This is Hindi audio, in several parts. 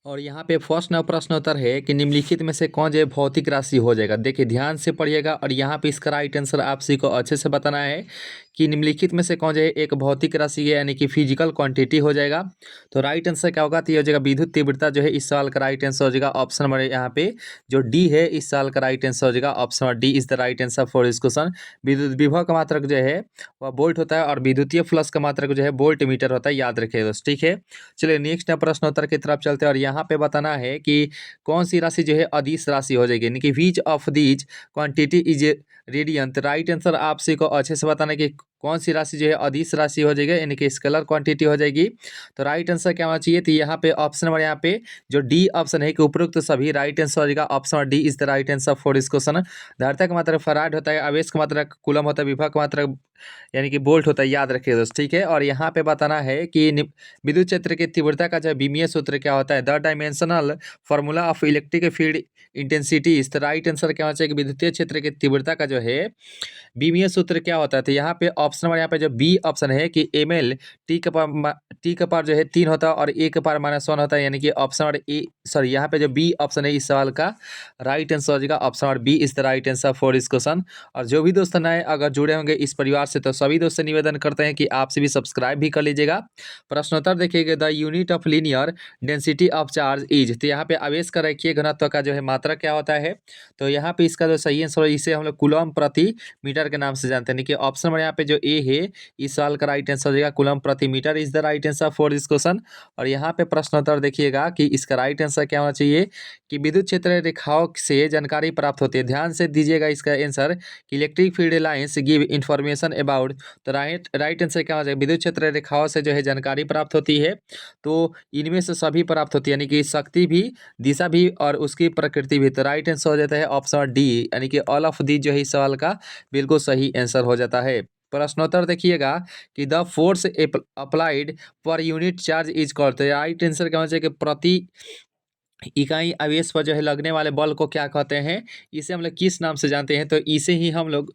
और यहाँ पे फर्स्ट नंबर प्रश्न उत्तर है कि निम्नलिखित में से कौन जो है भौतिक राशि हो जाएगा। देखिए ध्यान से पढ़िएगा और यहाँ पे इसका राइट आंसर आप सभी को अच्छे से बताना है कि निम्नलिखित में से कौन जो है एक भौतिक राशि है यानी कि फिजिकल क्वांटिटी हो जाएगा। तो राइट आंसर क्या होगा, तो ये हो जाएगा विद्युत तीव्रता जो है इस सवाल का राइट आंसर हो जाएगा ऑप्शन नंबर यहाँ पे जो डी है इस सवाल का राइट आंसर हो जाएगा option number D is the right answer for this question. विद्युत विभव का मात्रक जो है वह वोल्ट होता है और विद्युतीय फ्लक्स का मात्रक जो है वोल्ट मीटर होता है, याद रखिएगा दोस्तों, ठीक है। चलिए नेक्स्ट प्रश्न उत्तर की तरफ चलते हैं और यहाँ पे बताना है कि कौन सी राशि जो है अदिश राशि हो जाएगी यानी कि which of these quantity is radiant. Right answer आप सभी को अच्छे से बताना है कि कौन सी राशि जो है अदिश राशि हो जाएगी यानी कि स्केलर क्वांटिटी हो जाएगी। तो राइट आंसर क्या होना चाहिए, तो यहाँ पे ऑप्शन नंबर यहाँ पे जो डी ऑप्शन है कि उपरोक्त सभी राइट आंसर हो जाएगा option D is the right answer for this question. धारिता का मात्रक फराड होता है, आवेश का मात्रक कूलम होता है, विभव का मात्रक यानी कि बोल्ट होता है, याद रखिए दोस्त, ठीक है। और यहाँ पे बताना है कि विद्युत क्षेत्र की तीव्रता का जो विमीय सूत्र क्या होता है, the dimensional formula of electric field intensity. इस राइट आंसर क्या होना चाहिए कि विद्युतीय क्षेत्र की तीव्रता का जो है विमीय सूत्र क्या होता है। तो यहाँ पे ऑप्शन नंबर यहाँ पे जो बी ऑप्शन है कि एम एल टी का पावर जो है 3 होता है और ए का पावर -1 होता है, यानी कि ऑप्शन नंबर ए सॉरी यहाँ पे जो बी ऑप्शन है इस सवाल का राइट आंसर हो जाएगा option number B is the right answer for this question. और जो भी दोस्त नए अगर जुड़े होंगे इस परिवार से तो सभी दोस्त से निवेदन करते हैं कि आपसे भी सब्सक्राइब भी कर लीजिएगा। प्रश्नोत्तर देखिएगा, the unit of linear density of charge is. तो यहाँ पे आवेश का रेखीय घनत्व का जो है मात्रा क्या होता है, तो यहाँ पे इसका जो सही आंसर है इसे हम लोग कूलम प्रति मीटर के नाम से जानते हैं कि ऑप्शन नंबर यहाँ पे जो ए है इस सवाल का राइट आंसर हो जाएगा कूलम प्रति metre is the right answer for this question. और यहाँ पे प्रश्नोत्तर देखिएगा कि इसका राइट आंसर क्या होना चाहिए कि विद्युत क्षेत्र रेखाओं से जानकारी प्राप्त होती है। ध्यान से दीजिएगा इसका आंसर कि electric field lines give information about. तो राइट आंसर क्या हो जाएगा, विद्युत क्षेत्र रेखाओं से जो है जानकारी प्राप्त होती है। तो इनमें से सभी प्राप्त होती है यानी कि शक्ति भी, दिशा भी और उसकी प्रकृति भी। तो राइट आंसर हो जाता है ऑप्शन डी यानी कि ऑल ऑफ दी जो है इस सवाल का बिल्कुल सही आंसर हो जाता है। प्रश्नोत्तर देखिएगा कि the force applied per unit charge is called. तो राइट आंसर क्या होना चाहिए कि प्रति इकाई आवेश पर जो है लगने वाले बल को क्या कहते हैं, इसे हम लोग किस नाम से जानते हैं, तो इसे ही हम लोग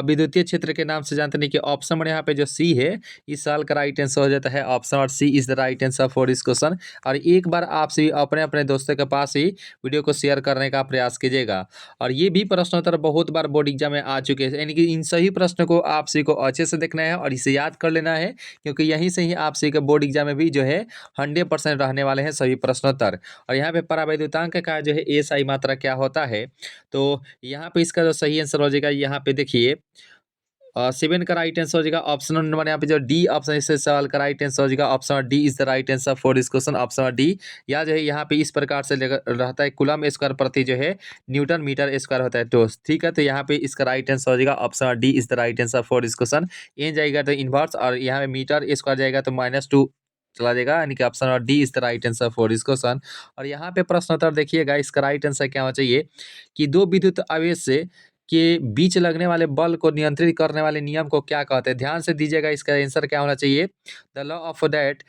विद्युतीय क्षेत्र के नाम से जानते हैं कि ऑप्शन नंबर यहाँ पे जो सी है इस साल का राइट आंसर हो जाता है option number C is the right answer for this question. और एक बार आप सभी अपने अपने दोस्तों के पास ही वीडियो को शेयर करने का प्रयास कीजिएगा। और ये भी प्रश्नोत्तर बहुत बार बोर्ड एग्जाम में आ चुके हैं, यानी कि इन सही प्रश्नों को आप सभी को अच्छे से देखना है और इसे याद कर लेना है, क्योंकि यहीं से ही आप सभी के बोर्ड एग्जाम में भी जो है 100% रहने वाले हैं सभी प्रश्नोत्तर। और यहाँ पे परावैद्युतांक का जो है एसआई मात्रा क्या होता है, तो यहाँ पे इसका जो सही आंसर हो जाएगा यहाँ पे देखिए 7 का राइट आंसर हो जाएगा ऑप्शन नंबर यहाँ पे जो डी ऑप्शन इस सवाल का राइट आंसर हो जाएगा option D is the right answer for this question option D. या जो है यहाँ पे इस प्रकार से रहता है कूलम स्क्वायर प्रति जो है न्यूटन मीटर स्क्वायर होता है, तो ठीक है। तो यहाँ पे इसका राइट आंसर हो जाएगा option D is the right answer for this question. एन जाएगा तो इनवर्स और यहाँ पे मीटर स्क्वायर जाएगा तो -2 चला जाएगा, यानी कि option D is the right answer for this question. और यहाँ पे प्रश्नोत्तर देखिएगा इसका राइट आंसर क्या होना चाहिए कि दो विद्युत आवेश से के बीच लगने वाले बल को नियंत्रित करने वाले नियम को क्या कहते हैं। ध्यान से दीजिएगा इसका आंसर क्या होना चाहिए, the law of that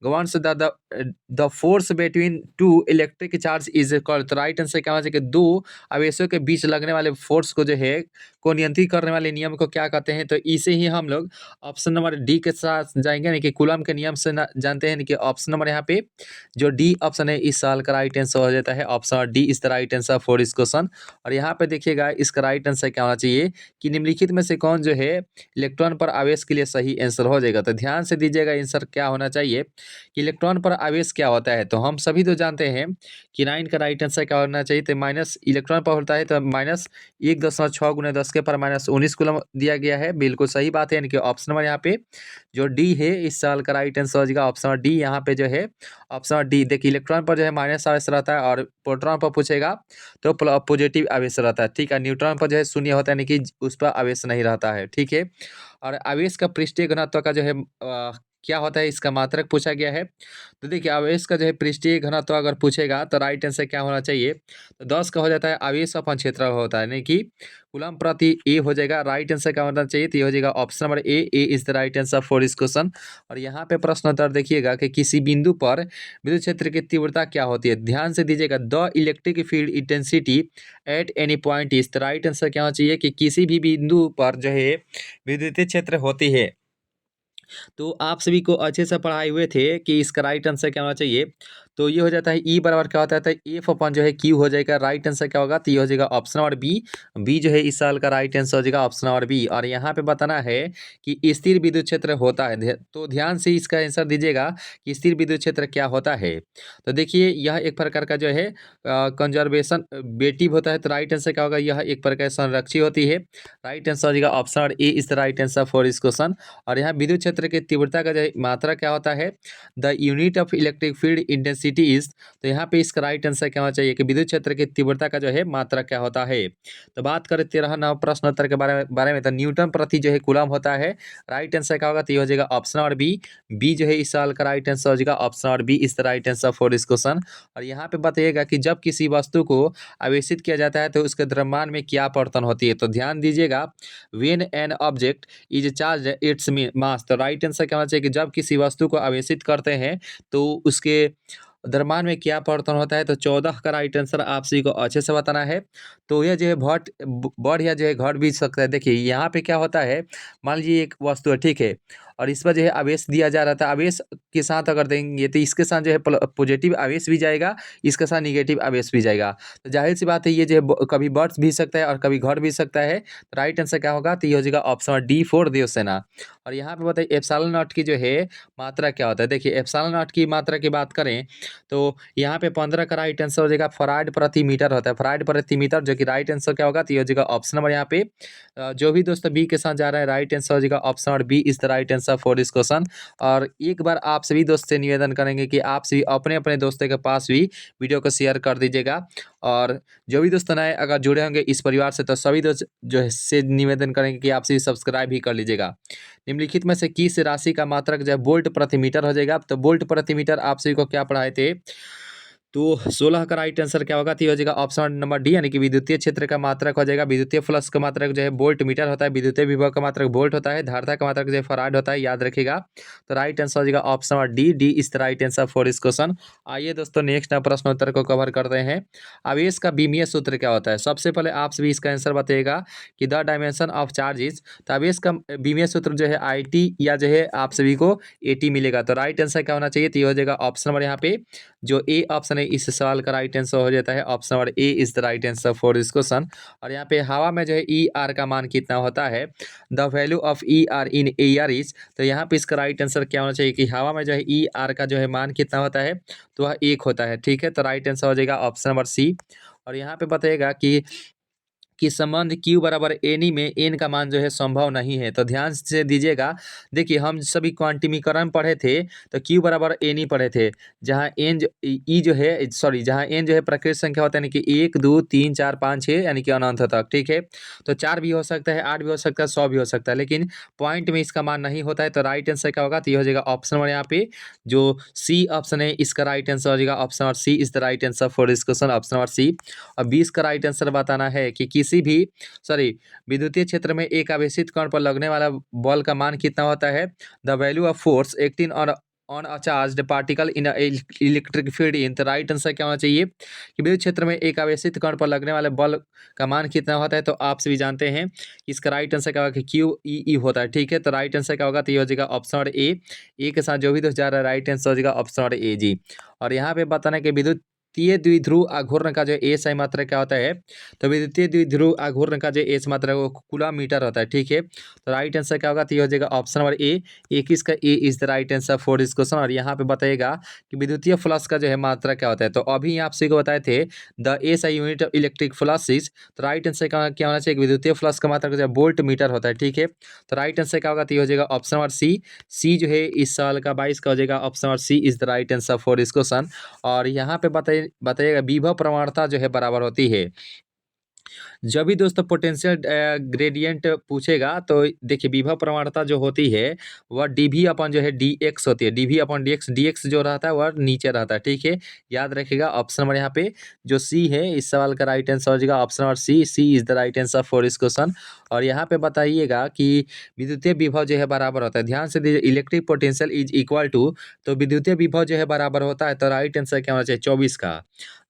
governs the force between two electric charge is called. तो राइट आंसर क्या होना चाहिए कि दो आवेशों के बीच लगने वाले फोर्स को जो है को नियंत्रित करने वाले नियम को क्या कहते हैं, तो इसे ही हम लोग ऑप्शन नंबर डी के साथ जाएंगे, यानी कि कूलम के नियम से जानते हैं कि ऑप्शन नंबर यहाँ पे जो डी ऑप्शन है इस साल का राइट आंसर हो जाता है option D is the right answer for this question. और यहाँ पे देखिएगा इसका राइट आंसर क्या होना चाहिए कि निम्नलिखित में से कौन जो है इलेक्ट्रॉन पर आवेश के लिए सही आंसर हो जाएगा। तो ध्यान से दीजिएगा आंसर क्या होना चाहिए कि इलेक्ट्रॉन पर आवेश क्या होता है, तो हम सभी तो जानते हैं कि 9 का राइट आंसर क्या होना चाहिए, तो माइनस इलेक्ट्रॉन पर होता है तो -1.6 × 10⁻19 कूलम दिया गया है, बिल्कुल सही बात है, यानी कि ऑप्शन नंबर यहाँ पे जो डी है इस साल का राइट आंसर हो जाएगा ऑप्शन डी। यहाँ पे जो है ऑप्शन डी देखिए इलेक्ट्रॉन पर जो है माइनस आवेश रहता है और प्रोटॉन पर पूछेगा तो पॉजिटिव आवेश रहता है, ठीक है। न्यूट्रॉन पर जो है शून्य होता है, यानी कि उस पर आवेश नहीं रहता है, ठीक है। और आवेश का पृष्ठीय घनत्व का जो है क्या होता है इसका मात्रक पूछा गया है। तो देखिए आवेश का जो है पृष्ठीय घनत्व अगर पूछेगा तो राइट आंसर क्या होना चाहिए, तो 10 का हो जाता है आवेश अपन क्षेत्रफल होता है, यानी कि कूलम प्रति ए हो जाएगा। राइट आंसर क्या होना चाहिए, तो ये हो जाएगा option number A is the right answer for this question. और यहाँ पे प्रश्न उत्तर देखिएगा कि किसी बिंदु पर विद्युत क्षेत्र की तीव्रता क्या होती है। ध्यान से दीजिएगा the electric field intensity at any point is. तो राइट आंसर क्या होना चाहिए कि किसी भी बिंदु पर जो है विद्युतीय क्षेत्र होती है। तो आप सभी को अच्छे से पढ़ाए हुए थे कि इसका राइट आंसर क्या होना चाहिए, तो ये हो जाता है ई बराबर क्या होता है, एफ अपन जो है क्यू हो जाएगा। राइट आंसर क्या होगा, तो ये हो जाएगा ऑप्शन नंबर बी। बी जो है इस साल का राइट आंसर हो जाएगा ऑप्शन नंबर बी। और यहाँ पे बताना है कि स्थिर विद्युत क्षेत्र होता है, तो ध्यान से इसका आंसर दीजिएगा कि स्थिर विद्युत क्षेत्र क्या होता है। तो देखिए यह एक प्रकार का जो है कंजर्वेशन बेटिव होता है। तो राइट आंसर क्या होगा, यह एक प्रकार संरक्षी होती है। राइट आंसर हो जाएगा option number A is the right answer for इस क्वेश्चन। और यहाँ विद्युत क्षेत्र की तीव्रता का जो है मात्रा क्या होता है, the unit of electric field intensity is. तो यहाँ पे इसका राइट आंसर क्या होना चाहिए कि विद्युत क्षेत्र की तीव्रता का जो है मात्रा क्या होता है। तो बात करें 13 नंबर प्रश्नोत्तर के बारे में तो न्यूटन प्रति जो है कूलम होता है। राइट आंसर क्या होगा, तो ये हो जाएगा ऑप्शन नंबर बी। बी जो है इस साल का राइट आंसर हो जाएगा option number B is the right answer for this question. और यहाँ पे बताइएगा कि जब किसी वस्तु को आवेशित किया जाता है तो उसके द्रव्यमान में क्या परिवर्तन होती है। तो ध्यान दीजिएगा, when an object is charge its mass. तो राइट आंसर क्या होना चाहिए कि जब किसी वस्तु को आवेशित करते हैं तो उसके द्रव्यमान में क्या परिवर्तन होता है। तो 14 का राइट आंसर आप सभी को अच्छे से बताना है। तो यह जो है बढ़ या जो है घट भी सकता है। देखिए यहाँ पे क्या होता है, मान लीजिए एक वस्तु है, ठीक है, और इस पर जो है आवेश दिया जा रहा था। आवेश के साथ अगर देंगे तो इसके साथ जो है पॉजिटिव आवेश भी जाएगा, इसके साथ निगेटिव आवेश भी जाएगा। तो जाहिर सी बात है ये जो है कभी बढ़ भी सकता है और कभी घट भी सकता है। तो राइट आंसर क्या होगा, तो ये हो जाएगा ऑप्शन डी फॉर देवसेना। और यहाँ पे बताइए एप्सिलॉन नॉट की जो है मात्रा क्या होता है। देखिए एप्सिलॉन नॉट की मात्रा की बात करें तो यहाँ पे 15 का राइट आंसर हो जाएगा फराड प्रति मीटर होता है। फराड प्रति मीटर जो कि राइट आंसर क्या होगा, तो ये हो जाएगा ऑप्शन नंबर यहाँ पे जो भी दोस्तों बी के साथ जा रहा है राइट आंसर हो जाएगा option number B is the right answer for this question. और एक बार आप सभी दोस्त से निवेदन करेंगे कि आप सभी अपने अपने दोस्तों के पास भी वीडियो को शेयर कर दीजिएगा। और जो भी दोस्त नए अगर जुड़े होंगे इस परिवार से तो सभी दोस्त जो है से निवेदन करेंगे कि आप सभी सब्सक्राइब भी कर लीजिएगा। निम्नलिखित में से किस राशि का मात्रक जो है वोल्ट प्रति मीटर हो जाएगा। तो वोल्ट प्रति मीटर आप सभी को क्या पढ़ाए थे, तो 16 का राइट आंसर क्या होगा, तो ये हो जाएगा ऑप्शन नंबर डी यानी कि विद्युतीय क्षेत्र का मात्रक हो जाएगा। विद्युतीय फ्लक्स का मात्रक जो है वोल्ट मीटर होता है, विद्युतीय विभव का मात्रक वोल्ट होता है, धारिता का मात्रक जो है फराड होता है, याद रखिएगा। तो राइट आंसर हो जाएगा option number D, D is the right answer for this question. आइए दोस्तों नेक्स्ट प्रश्न उत्तर को कवर करते हैं। आवेश का बीमीय सूत्र क्या होता है। सबसे पहले आप सभी इसका आंसर बताइएगा कि द डायमेंशन ऑफ चार्जेस। तो आवेश का बीमीय सूत्र जो है आई टी या जो है आप सभी को एटी मिलेगा। तो राइट आंसर क्या होना चाहिए, तो ये हो जाएगा ऑप्शन नंबर यहाँ पे जो ए ऑप्शन है इस सवाल का राइट आंसर हो जाता है option number A is the right answer for this question. और यहाँ पे हवा में जो है ई आर का मान कितना होता है, the value of E R in air is. तो यहाँ पे इसका राइट आंसर क्या होना चाहिए कि हवा में जो है ई आर का जो है मान कितना होता है, तो वह 1 होता है। ठीक है, तो राइट आंसर हो जाएगा ऑप्शन नंबर सी। और यहाँ पे बताइएगा कि संबंध Q बराबर एनी में एन का मान जो है संभव नहीं है। तो ध्यान से दीजिएगा, देखिए हम सभी क्वांटिमीकरण पढ़े थे तो Q बराबर एनी पढ़े थे, जहाँ एन ई जो है सॉरी जहाँ एन जो है प्रकृत संख्या होता है यानी कि 1 2 3 4 5 6 यानी कि अनंत तक। ठीक है, तो 4 भी हो सकता है, 8 भी हो सकता है, 100 भी हो सकता है, लेकिन पॉइंट में इसका मान नहीं होता है। तो राइट आंसर क्या होगा, तो ये हो जाएगा ऑप्शन नंबर यहाँ पे जो सी ऑप्शन है इसका राइट आंसर हो जाएगा option number C is the right answer for this question option number C. और 20 का राइट आंसर बताना है कि किसी भी विद्युतीय क्षेत्र में एक आवेशित कण पर लगने वाला बल का मान कितना होता है, the value of force acting on a charged particle in electric field इन। तो राइट आंसर क्या होना चाहिए कि विद्युत क्षेत्र में एक आवेशित कण पर लगने वाले बल का मान कितना होता है। तो आप सभी जानते हैं इसका राइट आंसर क्या होगा कि क्यू ई होता है। ठीक है, तो राइट आंसर क्या होगा, तो ये हो जाएगा ऑप्शन नंबर ए के साथ जो भी दोस्त जा रहा है राइट आंसर हो जाएगा ऑप्शन नंबर ए जी। और यहाँ पे बताना है कि विद्युतीय द्विध्रुव आघूर्ण का जो एस आई मात्रा क्या होता है, तो विद्युतीय द्विध्रुव आघूर्ण का जो एस मात्रा है वो कूलम मीटर होता है। ठीक है, तो राइट आंसर क्या होगा, तो ये हो जाएगा ऑप्शन नंबर ए 21 का A is the right answer for this question. और यहाँ पे बताइएगा कि विद्युतीय फ्लक्स का जो है मात्रा क्या होता है। तो अभी आप सभी को बताए थे the S I unit of electric flux. तो राइट आंसर क्या होना चाहिए, विद्युतीय फ्लक्स का मात्रा जो है वोल्ट मीटर होता है। ठीक है, तो राइट आंसर क्या होगा, तो ये हो जाएगा ऑप्शन नंबर सी। सी जो है इस साल का 22 का हो जाएगा option number C is the right answer for this question. और यहाँ पे बताइएगा विभव प्रवणता जो है बराबर होती है जब भी दोस्तों पोटेंशियल ग्रेडियंट पूछेगा तो देखिए विभव प्रवणता जो होती है वह डीवी अपन जो है डी एक्स होती है। डीवी अपन डी एक्स जो रहता है वह नीचे रहता है। ठीक है, याद रखिएगा ऑप्शन नंबर यहाँ पे जो सी है इस सवाल का राइट आंसर हो जाएगा option number C. C is the right answer for इस क्वेश्चन। और यहाँ पे बताइएगा कि विद्युतीय विभव जो है बराबर होता है, ध्यान से दीजिए, electric potential is equal to, तो विद्युतीय विभव जो है बराबर होता है। तो राइट आंसर क्या होना चाहिए 24 का।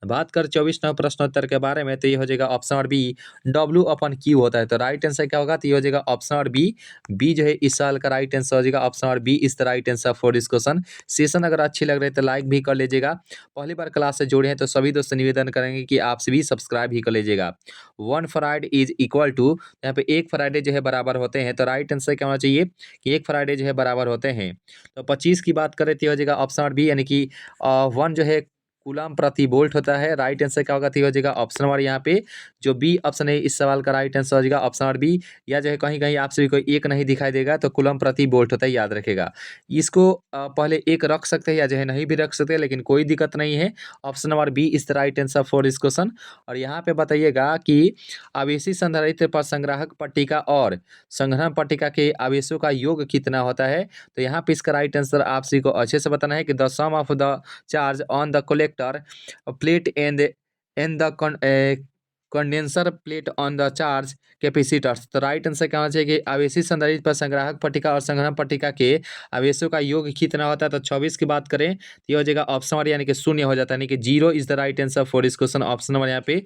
बात कर 24 नंबर प्रश्नोत्तर के बारे में, तो ये हो जाएगा ऑप्शन नंबर बी W/Q होता है। तो राइट आंसर क्या होगा, तो ये हो जाएगा ऑप्शन और बी जो है इस साल का राइट आंसर हो जाएगा ऑप्शन और B is the right answer for this question. Session अगर अच्छी लग रही है तो लाइक भी कर लीजिएगा। पहली बार क्लास से जुड़े हैं तो सभी दोस्त निवेदन करेंगे कि आपसे भी सब्सक्राइब ही कर लीजिएगा। 1 फ्राइडे इज इक्वल टू, यहाँ पे 1 फ्राइडे जो है बराबर होते हैं। तो राइट आंसर क्या होना चाहिए कि 1 फ्राइडे जो है बराबर होते हैं। तो 25 की बात करें तो हो जाएगा ऑप्शन और बी, यानी कि 1 जो है कूलम प्रति वोल्ट होता है। राइट आंसर क्या होगा, तो हो जाएगा ऑप्शन नंबर यहाँ पे जो बी ऑप्शन है इस सवाल का राइट आंसर हो जाएगा ऑप्शन नंबर बी। या जो है कहीं कहीं आपसे भी कोई एक नहीं दिखाई देगा तो कूलम प्रति वोल्ट होता है, याद रखेगा। इसको पहले एक रख सकते हैं या जो है नहीं भी रख सकते, लेकिन कोई दिक्कत नहीं है। Option number B is the right answer for this question. और यहाँ पे बताइएगा कि आवेशी संधारित्र पर संग्राहक पट्टिका और संग्रहण पट्टिका के आवेशों का योग कितना होता है। तो यहाँ पे इसका राइट आंसर आप सभी को अच्छे से बताना है कि the sum of the charge on the collector plate and the condenser plate on the charge capacitors. तो राइट आंसर क्या होना चाहिए कि आवेशी संधारित्र पर संग्राहक पट्टिका और संग्रहण पट्टिका के आवेशों का योग कितना होता है। तो 24 की बात करें तो ये हो जाएगा ऑप्शन नंबर यानी कि 0 हो जाता है, यानी कि 0 is the right answer for this question. Option number यहाँ पे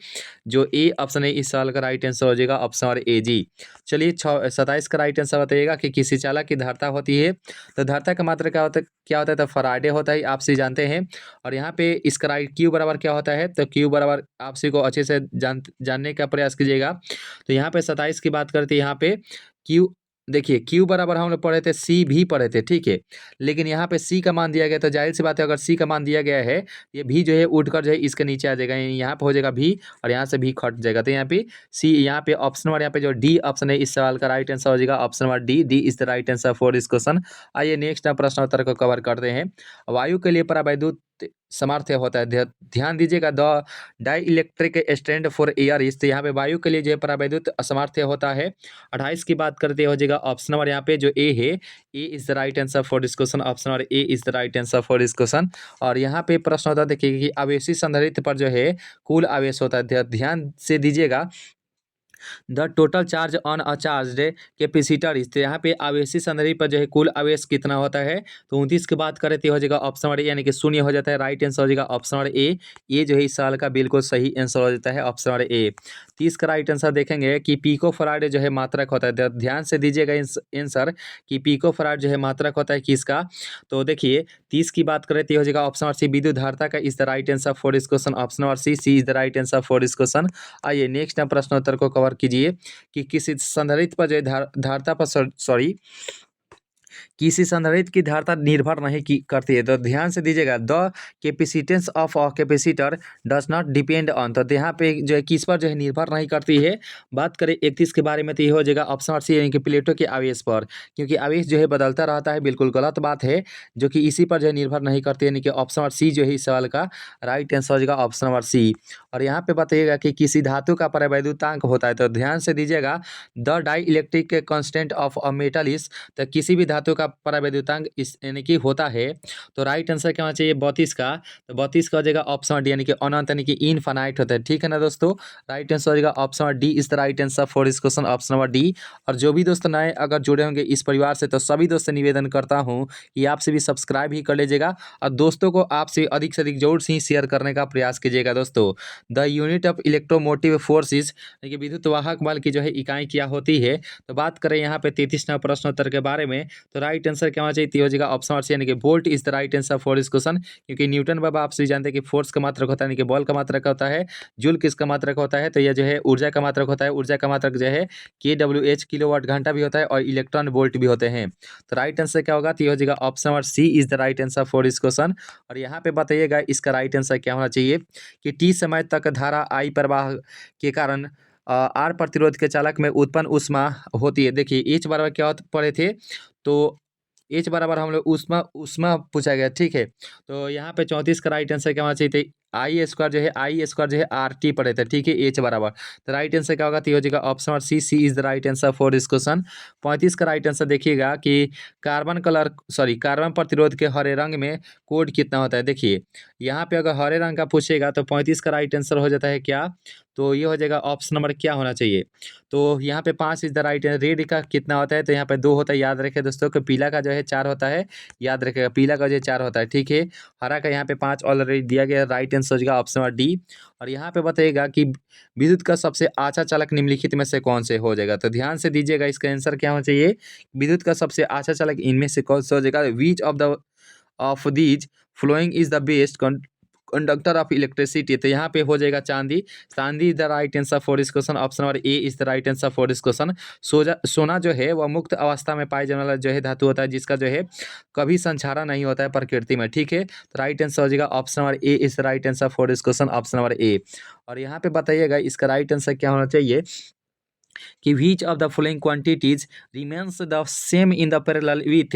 जो ए ऑप्शन है इस सवाल का राइट आंसर हो जाएगा ऑप्शन नंबर ए जी। चलिए 27 का राइट आंसर बताइएगा कि किसी चालक की धारता होती है। तो धारता का मात्रा क्या होता है, तो फराडे होता है, आपसे जानते हैं। और यहाँ पे इसका राइट क्यू बराबर क्या होता है, तो क्यू बराबर आप सभी को अच्छे से जानने का प्रयास कीजिएगा। तो यहाँ पे 27 की बात करते हैं, यहाँ पे क्यू देखिए क्यू बराबर हम लोग पढ़े थे सी भी पढ़े थे, ठीक है। लेकिन यहाँ पे सी का मान दिया गया, तो जाहिर सी बात है अगर सी का मान दिया गया है ये भी जो है उठकर जो है इसके नीचे आ जाएगा, यहाँ पे हो जाएगा भी और यहाँ से भी खट जाएगा। तो यहाँ पे सी, यहाँ पे ऑप्शन नंबर यहाँ पे जो डी ऑप्शन है इस सवाल का राइट आंसर हो जाएगा option number D. D is the right answer for this question. आइए नेक्स्ट प्रश्न उत्तर को कवर करते हैं। वायु के लिए परावैद्युत सामर्थ्य होता है, ध्यान दीजिएगा the dielectric stand for air is. यहाँ पे वायु के लिए जो है परावैद्युत सामर्थ्य होता है। 28 की बात करते हो जाएगा ऑप्शन नंबर यहाँ पे जो ए है, A is the right answer for this question. Option number A is the right answer for this question. और यहाँ पे प्रश्न होता है देखिए कि आवेशी संधारित्र पर जो है कुल आवेश होता है, ध्यान से दीजिएगा the total charge on a charge capacitor इस। यहाँ पे आवेशी संधारित्र पर जो है कुल आवेश कितना होता है। तो 29 की बात करें तो हो जाएगा ऑप्शन नंबर ए, यानी कि 0 हो जाता है। राइट आंसर हो जाएगा ऑप्शन नंबर ए। ये जो है इस साल का बिल्कुल सही आंसर हो जाता है ऑप्शन नंबर ए। 30 का राइट आंसर देखेंगे कि पिको फराड जो है मात्रक होता है। ध्यान से दीजिएगा आंसर कि पिको फराड जो है मात्रक होता है किसका। तो देखिए 30 की बात करें तो हो जाएगा ऑप्शन नंबर सी विद्युत धारता का is the right answer for this question. Option number C, C is the right answer for this question. आइए नेक्स्ट प्रश्नोत्तर को कवर कीजिए कि किसी संधारित्र पर जो है धारता पर सॉरी किसी संधारित्र की धारता निर्भर नहीं करती है। तो ध्यान से दीजिएगा the capacitance of a capacitor does not depend on. तो यहाँ पे जो है किस पर जो है निर्भर नहीं करती है। बात करें 31 के बारे में तो ये हो जाएगा ऑप्शन सी, यानी कि प्लेटों के आवेश पर, क्योंकि आवेश जो है बदलता रहता है, बिल्कुल गलत बात है, जो कि इसी पर जो है निर्भर नहीं करती है, यानी कि ऑप्शन सी जो है इस सवाल का राइट आंसर हो जाएगा ऑप्शन नंबर सी। और यहाँ पे बताइएगा कि किसी धातु का परावैद्युतांक होता है। तो ध्यान से दीजिएगा the dielectric constant of a metal is. तो किसी भी धातु का परावैद्युतांक इस यानी कि होता है। तो राइट आंसर क्या होना चाहिए 32 का। तो 32 का हो जाएगा ऑप्शन डी, यानी कि अनंत यानी कि इनफाइनाइट होता है, ठीक है ना दोस्तों। राइट आंसर हो जाएगा option D is the right answer for this question option number D. और जो भी दोस्त नए अगर जुड़े होंगे इस परिवार से तो सभी दोस्त से निवेदन करता हूँ कि आपसे भी सब्सक्राइब ही कर लीजिएगा और दोस्तों को आपसे अधिक से अधिक जरूर से ही शेयर करने का प्रयास कीजिएगा दोस्तों। The unit of electromotive forces यानी कि विद्युत वाहक बल की जो है इकाई क्या होती है। तो बात करें यहाँ पे 33 नंबर प्रश्नोत्तर के बारे में तो राइट आंसर क्या होना चाहिए हो जाएगा ऑप्शन सी, यानी कि volt is the right answer for this question. क्योंकि न्यूटन बाबा आप सभी जानते हैं कि फोर्स का मात्रक होता है, यानी कि बल का मात्रक होता है। जूल किसका मात्रक होता है, तो यह जो है ऊर्जा का मात्रक होता है। ऊर्जा का मात्रक जो है kWh किलोवाट घंटा भी होता है और इलेक्ट्रॉन वोल्ट भी होते हैं। तो राइट आंसर क्या होगा, तो ये हो जाएगा option number C is the right answer for this question. और यहाँ पे बताइएगा इसका राइट आंसर क्या होना चाहिए कि टी समय तक धारा आई प्रवाह के कारण आर प्रतिरोध के चालक में उत्पन्न ऊष्मा होती है। देखिए एच बराबर क्या पढ़े थे, तो एच बराबर हम लोग ऊष्मा ऊष्मा पूछा गया, ठीक है। तो यहाँ पे 34 का राइट आंसर क्या होना चाहिए, आई स्क्वायर जो है आर टी पढ़े थे, ठीक है, एच बराबर। तो राइट आंसर क्या होगा, तो हो जाएगा option number C, C is the right answer for this question. 35 का राइट आंसर देखिएगा कि कार्बन प्रतिरोध के हरे रंग में कोड कितना होता है। देखिए यहाँ पे अगर हरे रंग का पूछेगा तो 35 का राइट आंसर हो जाता है क्या, तो ये हो जाएगा ऑप्शन नंबर क्या होना चाहिए। तो यहाँ पे 5 इज द राइट। रेड का कितना होता है, तो यहाँ पे 2 होता है, याद रखें दोस्तों कि पीला का जो है 4 होता है, याद रखेगा पीला का जो 4 होता है, ठीक है। हरा का यहाँ पे 5 ऑलरेडी दिया गया। राइट आंसर हो जाएगा ऑप्शन नंबर डी। और यहाँ पे बताइएगा कि विद्युत का सबसे अच्छा चालक निम्नलिखित में से कौन से हो जाएगा। तो ध्यान से दीजिएगा, इसका आंसर क्या होना चाहिए, विद्युत का सबसे अच्छा चालक इनमें से कौन सा हो जाएगा। Which of these following is the best conductor of electricity. तो यहाँ पे हो जाएगा चांदी। चांदी is the right answer for this question, option number A is the right answer for this question. सोना जो है वह मुक्त अवस्था में पाए जाने वाला जो है धातु होता है, जिसका जो है कभी संचारण नहीं होता है प्रकृति में, ठीक है। तो राइट आंसर हो जाएगा option number A is the right answer for this question, option number A. और यहाँ पे बताइएगा इसका राइट आंसर क्या होना चाहिए कि which of the following quantities remains the same in the parallel with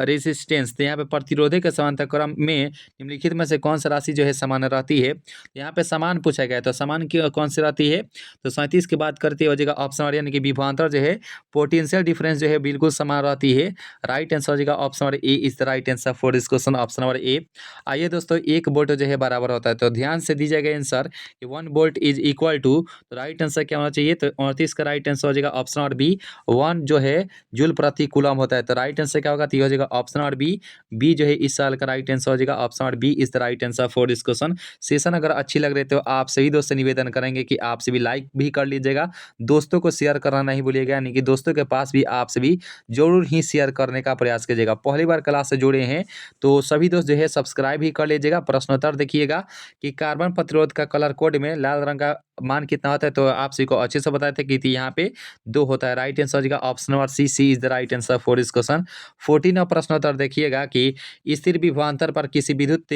resistance। तो यहाँ पे प्रतिरोधक के समांतर क्रम में निम्नलिखित में से कौन सा राशि जो है समान रहती है। यहाँ पे समान पूछा गया है, तो समान की कौन सी रहती है, तो 37 की बात करते हो जाएगा ऑप्शन नंबर, यानी कि विभवांतर जो है पोटेंशियल डिफरेंस जो है बिल्कुल समान रहती है। राइट आंसर हो जाएगा option number A is the right answer for this question, option number ए। आइए दोस्तों, 1 वोल्ट जो है बराबर होता है, तो ध्यान से दीजिएगा आंसर कि 1 वोल्ट इज इक्वल टू, तो राइट आंसर क्या होना चाहिए, तो 38 का राइट आंसर हो जाएगा ऑप्शन नंबर बी। 1 जो है जूल प्रति कूलम होता है, तो राइट आंसर क्या होगा, तो ये हो जाएगा ऑप्शन नंबर बी। बी जो है इस साल का राइट आंसर हो जाएगा option number B is the right answer for this question. Session अगर अच्छी लग रही है तो आप सभी दोस्त से निवेदन करेंगे कि आप सभी लाइक भी कर लीजिएगा, दोस्तों को शेयर करना नहीं भूलिएगा, यानी कि दोस्तों के पास भी आप सभी जरूर ही शेयर करने का प्रयास कीजिएगा। पहली बार क्लास से जुड़े हैं तो सभी दोस्त जो है सब्सक्राइब भी कर लीजिएगा। प्रश्नोत्तर देखिएगा कि कार्बन प्रतिरोध का कलर कोड में लाल रंग का मान कितना होता है, तो आप सभी को अच्छे से बताए थे कि यहाँ पे 2 होता है। राइट आंसर हो जाएगा option number C, C is the right answer for this question. 14 प्रश्नोत्तर देखिएगा कि स्थिर विभवांतर पर किसी विद्युत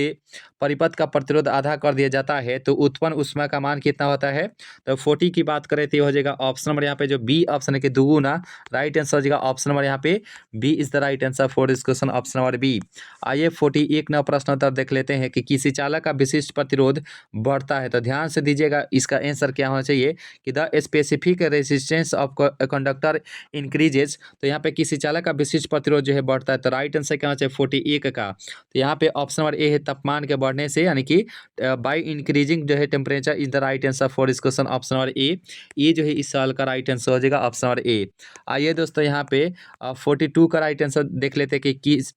परिपथ का प्रतिरोध आधा कर दिया जाता है तो उत्पन्न ऊष्मा का मान कितना होता है। तो 40 की बात करें तो हो जाएगा ऑप्शन नंबर यहाँ पे जो बी ऑप्शन है कि दुगुना। राइट आंसर हो जाएगा ऑप्शन नंबर यहाँ पे B is the right answer for this question, option number B. आइए 41 नंबर प्रश्नोत्तर देख लेते हैं कि किसी चालक का विशिष्ट प्रतिरोध बढ़ता है, तो ध्यान से दीजिएगा इसका आंसर क्या होना चाहिए कि the specific resistance of conductor increases. तो यहाँ पे किसी चालक का विशिष्ट प्रतिरोध जो है बढ़ता है, तो राइट आंसर क्या होना चाहिए 41 का। तो यहाँ पे ऑप्शन नंबर ए है तापमान के बढ़ने से, यानी कि बाय इंक्रीजिंग जो है temperature is the right answer for this question, option number ए। ये जो है इस साल का राइट आंसर हो जाएगा ऑप्शन नंबर ए। आइए दोस्तों यहाँ पे 42 का राइट आंसर देख लेते हैं कि किस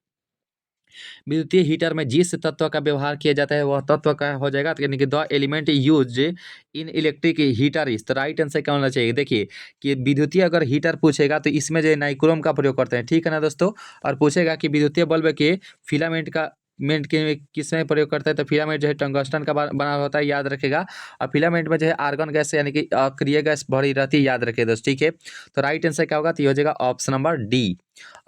विद्युतीय हीटर में जिस तत्व का व्यवहार किया जाता है वह तत्व का हो जाएगा, यानी कि the element use in electric heater is. तो राइट आंसर क्या होना चाहिए, देखिए कि विद्युतीय अगर हीटर पूछेगा तो इसमें जो नाइक्रोम का प्रयोग करते हैं, ठीक है ना दोस्तों। और पूछेगा कि विद्युतीय बल्ब के फिलामेंट का मेंट के किसमें प्रयोग करता है, तो फिलामेंट जो है टंगस्टन का बना होता है, याद रखेगा। और फिलामेंट में जो है आर्गन गैस यानी कि अक्रिय गैस भरी रहती है, याद रखिए दोस्त, ठीक है। तो राइट आंसर क्या होगा, तो ये हो जाएगा ऑप्शन नंबर डी।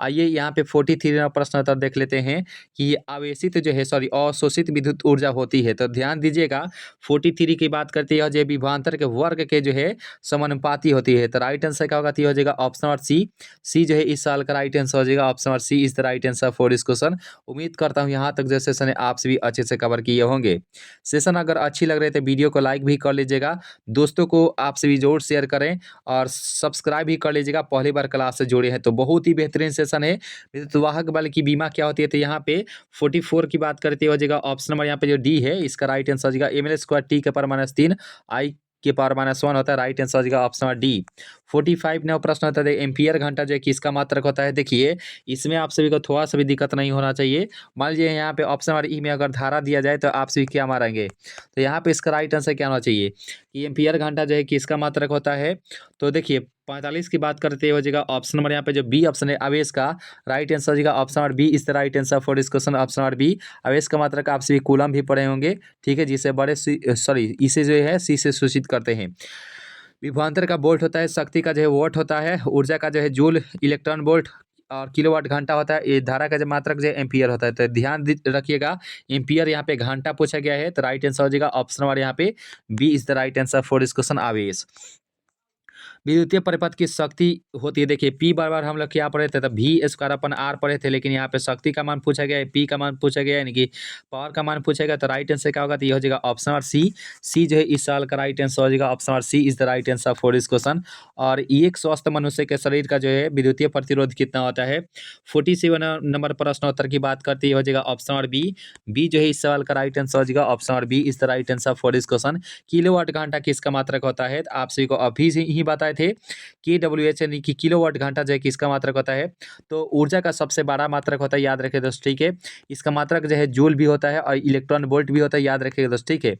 आइए यहाँ पे 43 प्रश्न उत्तर देख लेते हैं कि आवेशित जो है अवशोषित विद्युत ऊर्जा होती है। तो ध्यान दीजिएगा 43 की बात करते हैं जो विभवांतर के वर्ग के जो है समानुपाती होती है। तो राइट आंसर क्या होगा, तो हो जाएगा ऑप्शन नंबर सी। सी जो है इस साल का राइट आंसर हो जाएगा option number C is the right answer for this question. उम्मीद करता हूँ यहाँ तक जो सेशन है आप सभी अच्छे से कवर किए होंगे। सेशन अगर अच्छी लग रही है तो वीडियो को लाइक भी कर लीजिएगा, दोस्तों को आप सभी जरूर शेयर करें और सब्सक्राइब भी कर लीजिएगा। पहली बार क्लास से जुड़े हैं तो बहुत ही बेहतरीन सेशन है। विद्युत वाहक बल की बीमा क्या होती है, तो यहाँ पे 44 की बात करते हो जाएगा ऑप्शन नंबर यहाँ पे जो डी है इसका राइट आंसर हो जाएगा ml² t के पावर -3 I के पावर -1 होता है। राइट आंसर हो जाएगा ऑप्शन नंबर डी। 45 नौ प्रश्न होता है एम्पियर घंटा जो है किसका मात्रक होता है। देखिए इसमें आप सभी को थोड़ा सा भी दिक्कत नहीं होना चाहिए। मान लीजिए यहाँ पे ऑप्शन नंबर ई में अगर धारा दिया जाए तो आप सभी क्या मारेंगे, तो यहाँ पे इसका राइट आंसर क्या होना चाहिए कि एम्पियर घंटा जो है किसका मात्रक होता है। तो देखिए 45 की बात करते हो जाएगा ऑप्शन नंबर यहाँ पे जो बी ऑप्शन है आवेश का। राइट आंसर हो जाएगा option number B is the right answer for this question, option number B. आवेश का मात्रक आप सभी कूलम भी पढ़े होंगे, ठीक है, जिसे बड़े इसे जो है सी से सूचित करते हैं। विभवांतर का वोल्ट होता है, शक्ति का जो है वॉट होता है, ऊर्जा का जो है जूल, इलेक्ट्रॉन वोल्ट और किलोवाट घंटा होता है। ये धारा का जो मात्रक जो एम्पियर होता है। तो ध्यान रखिएगा एम्पियर यहाँ पे घंटा पूछा गया है, तो राइट आंसर हो जाएगा ऑप्शन नंबर यहाँ पे B is the right answer for this question आवेश। विद्युतीय परिपथ की शक्ति होती है, देखिए पी बार हम लोग क्या पढ़े थे, तो V² पढ़े थे, लेकिन यहाँ पे शक्ति का मान पूछा गया है, पी का मान पूछा गया है, यानी कि पावर का मान पूछा गया। तो राइट आंसर क्या होगा, तो ये हो जाएगा ऑप्शन नंबर सी। सी जो है इस साल का राइट आंसर हो जाएगा option number C is the right answer for this question. और एक स्वस्थ मनुष्य के शरीर का जो है विद्युतीय प्रतिरोध कितना होता है। 47 नंबर प्रश्नोत्तर की बात करते हो जाएगा ऑप्शन नंबर बी। बी जो है इस सवाल का राइट आंसर हो जाएगा option number B is the right answer for this question. Kilowatt घंटा किसका मात्रक होता है, आप सभी को अभी ही बताया बताए थे kWh यानी कि किलोवाट घंटा जो है किसका मात्रक होता है। तो ऊर्जा का सबसे बड़ा मात्रक होता है, याद रखिए दोस्त, ठीक है। इसका मात्रक जो है जूल भी होता है और इलेक्ट्रॉन वोल्ट भी होता है, याद रखिएगा दोस्त, ठीक है।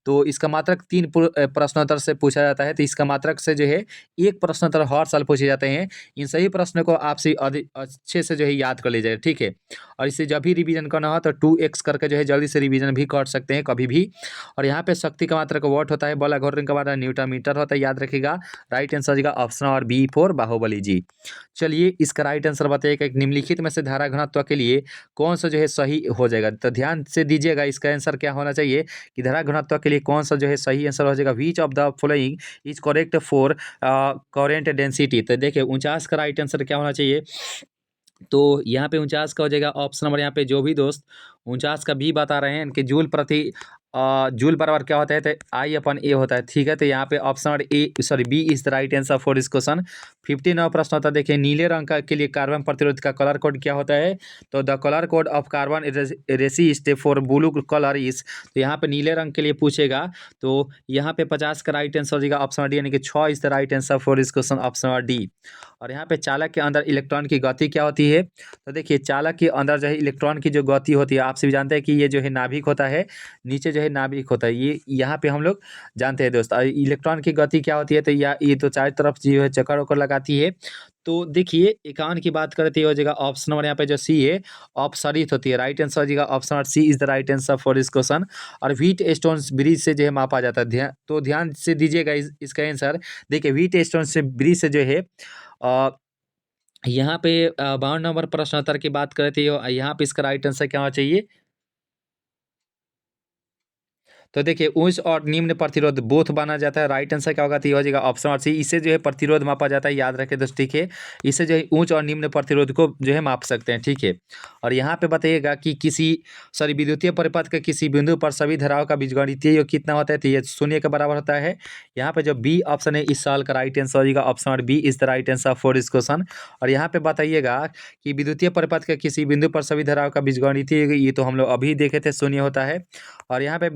तो इसका मात्रक 3 प्रश्नोत्तर से पूछा जाता है, तो इसका मात्रक से जो है 1 प्रश्नोत्तर हर साल पूछे जाते हैं। इन सभी प्रश्नों को आपसे अच्छे से जो है याद कर लीजिएगा, ठीक है। और इसे जब भी रिवीजन करना हो तो 2x करके जो है जल्दी से रिवीजन भी कर सकते हैं कभी भी। और यहाँ पे शक्ति का मात्रक वॉट होता है, बल घूर्णन का मात्रक न्यूटन मीटर होता है, याद रखिएगा। राइट आंसर होगा ऑप्शन और बी फॉर बाहुबली जी। चलिए इसका राइट आंसर बताइएगा, एक निम्नलिखित में से धारा घनत्व के लिए कौन सा जो है सही हो जाएगा। तो ध्यान से दीजिएगा, इसका आंसर क्या होना चाहिए कि धारा घनत्व के लिए कौन सा जो है सही आंसर हो जाएगा। Which of the following is correct for current density. तो देखिए 49 का राइट आंसर क्या होना चाहिए। तो यहाँ पे 49 का हो जाएगा ऑप्शन नंबर, यहाँ पे जो भी दोस्त 49 का बी बता रहे हैं इनके जूल प्रति जूल बराबर क्या होता है, तो I/A होता है, ठीक है। तो यहाँ पे option number B is the right answer for this question. 59 प्रश्न होता है, देखिए नीले रंग का के लिए कार्बन प्रतिरोध का कलर कोड क्या होता है। तो the colour code of carbon resist for blue colour is. तो यहाँ पे नीले रंग के लिए पूछेगा, तो यहाँ पे 50 का राइट आंसर हो जाएगा ऑप्शन डी, यानी कि 6 is the right answer for this question, option number D. और यहाँ पे चालक के अंदर इलेक्ट्रॉन की गति क्या होती है। तो देखिए चालक के अंदर जो है इलेक्ट्रॉन की जो गति होती है, आपसे भी जानते हैं कि ये जो है नाभिक होता है, नीचे जो है नाभिक होता है, ये यहाँ पे हम लोग जानते हैं दोस्त। और इलेक्ट्रॉन की गति क्या होती है, तो ये तो चारों तरफ जो है चक्कर वक्कर लगाती है। तो देखिए 51 की बात करते हो जाएगा ऑप्शन नंबर यहाँ पे जो सी है अपसरित होती है, राइट आंसर हो जाएगा option number C is the right answer for this question. और व्हीट स्टोन ब्रिज से जो है मापा जाता है, तो ध्यान से दीजिएगा इसका आंसर। देखिए व्हीट स्टोन से ब्रिज से जो है यहाँ पे 52 नंबर प्रश्नोत्तर की बात करते हो, यहाँ पे इसका राइट आंसर क्या होना चाहिए। तो देखिए उच्च और निम्न प्रतिरोध बोथ माना जाता है, राइट आंसर क्या होगा, तो ये हो जाएगा ऑप्शन और सी। इससे जो है प्रतिरोध मापा जाता है, याद रखें दोस्त, ठीक है। इससे जो है उच्च और निम्न प्रतिरोध को जो है माप सकते हैं, ठीक है। और यहाँ पे बताइएगा कि विद्युतीय परिपथ के किसी बिंदु पर सभी धाराओं का बीजगणितीय योग कितना होता है, तो ये 0 के बराबर होता है। यहाँ पे जो बी ऑप्शन है इस साल का राइट आंसर हो जाएगा ऑप्शन और B is the right answer for this question. और यहाँ पे बताइएगा कि विद्युतीय परिपथ के किसी बिंदु पर सभी धाराओं का बीजगणितीय योग, ये तो हम लोग अभी देखे थे, 0 होता है। और यहाँ पे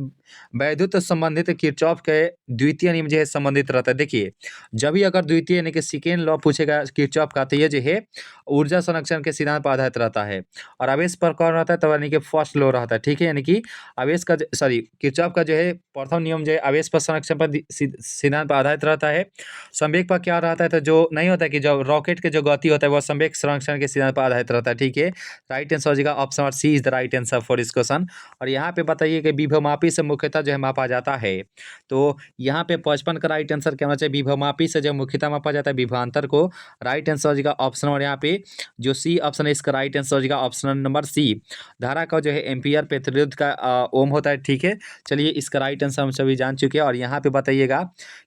वैद्युत संबंधित किरचॉफ के द्वितीय नियम जो है संबंधित रहता है। देखिए जब भी अगर द्वितीय यानी कि सेकेंड लॉ पूछेगा किरचॉफ का, तो ये जो है ऊर्जा संरक्षण के सिद्धांत पर आधारित रहता है। और आवेश पर कौन रहता है, तो यानी कि फर्स्ट लॉ रहता है, ठीक है। यानी कि आवेश का किरचॉफ का जो है प्रथम नियम जो है आवेश पर संरक्षण पर सिद्धांत पर आधारित रहता है। संवेग पर क्या रहता है, तो जो नहीं होता है कि जो रॉकेट के जो गति होता है वो संवेग संरक्षण के सिद्धांत पर आधारित रहता है, ठीक है। राइट आंसर हो जाएगा ऑप्शन और C is the right answer for this question. और यहाँ पे बताइए कि विभवमापी से मुख्यतः जो है मापा जाता है। तो यहाँ पे 55 का राइट आंसर क्या होना चाहिए, विभवमापी से जो मुख्यतः मापा जाता है विभवांतर को, राइट आंसर हो जाएगा ऑप्शन और यहाँ पे जो सी ऑप्शन है इसका राइट आंसर हो जाएगा ऑप्शन नंबर सी। धारा का जो है एम्पियर प्रतिरोध का ओम होता है, ठीक है। चलिए इसका राइट आंसर हम सभी जान चुके हैं। और यहाँ पे बताइएगा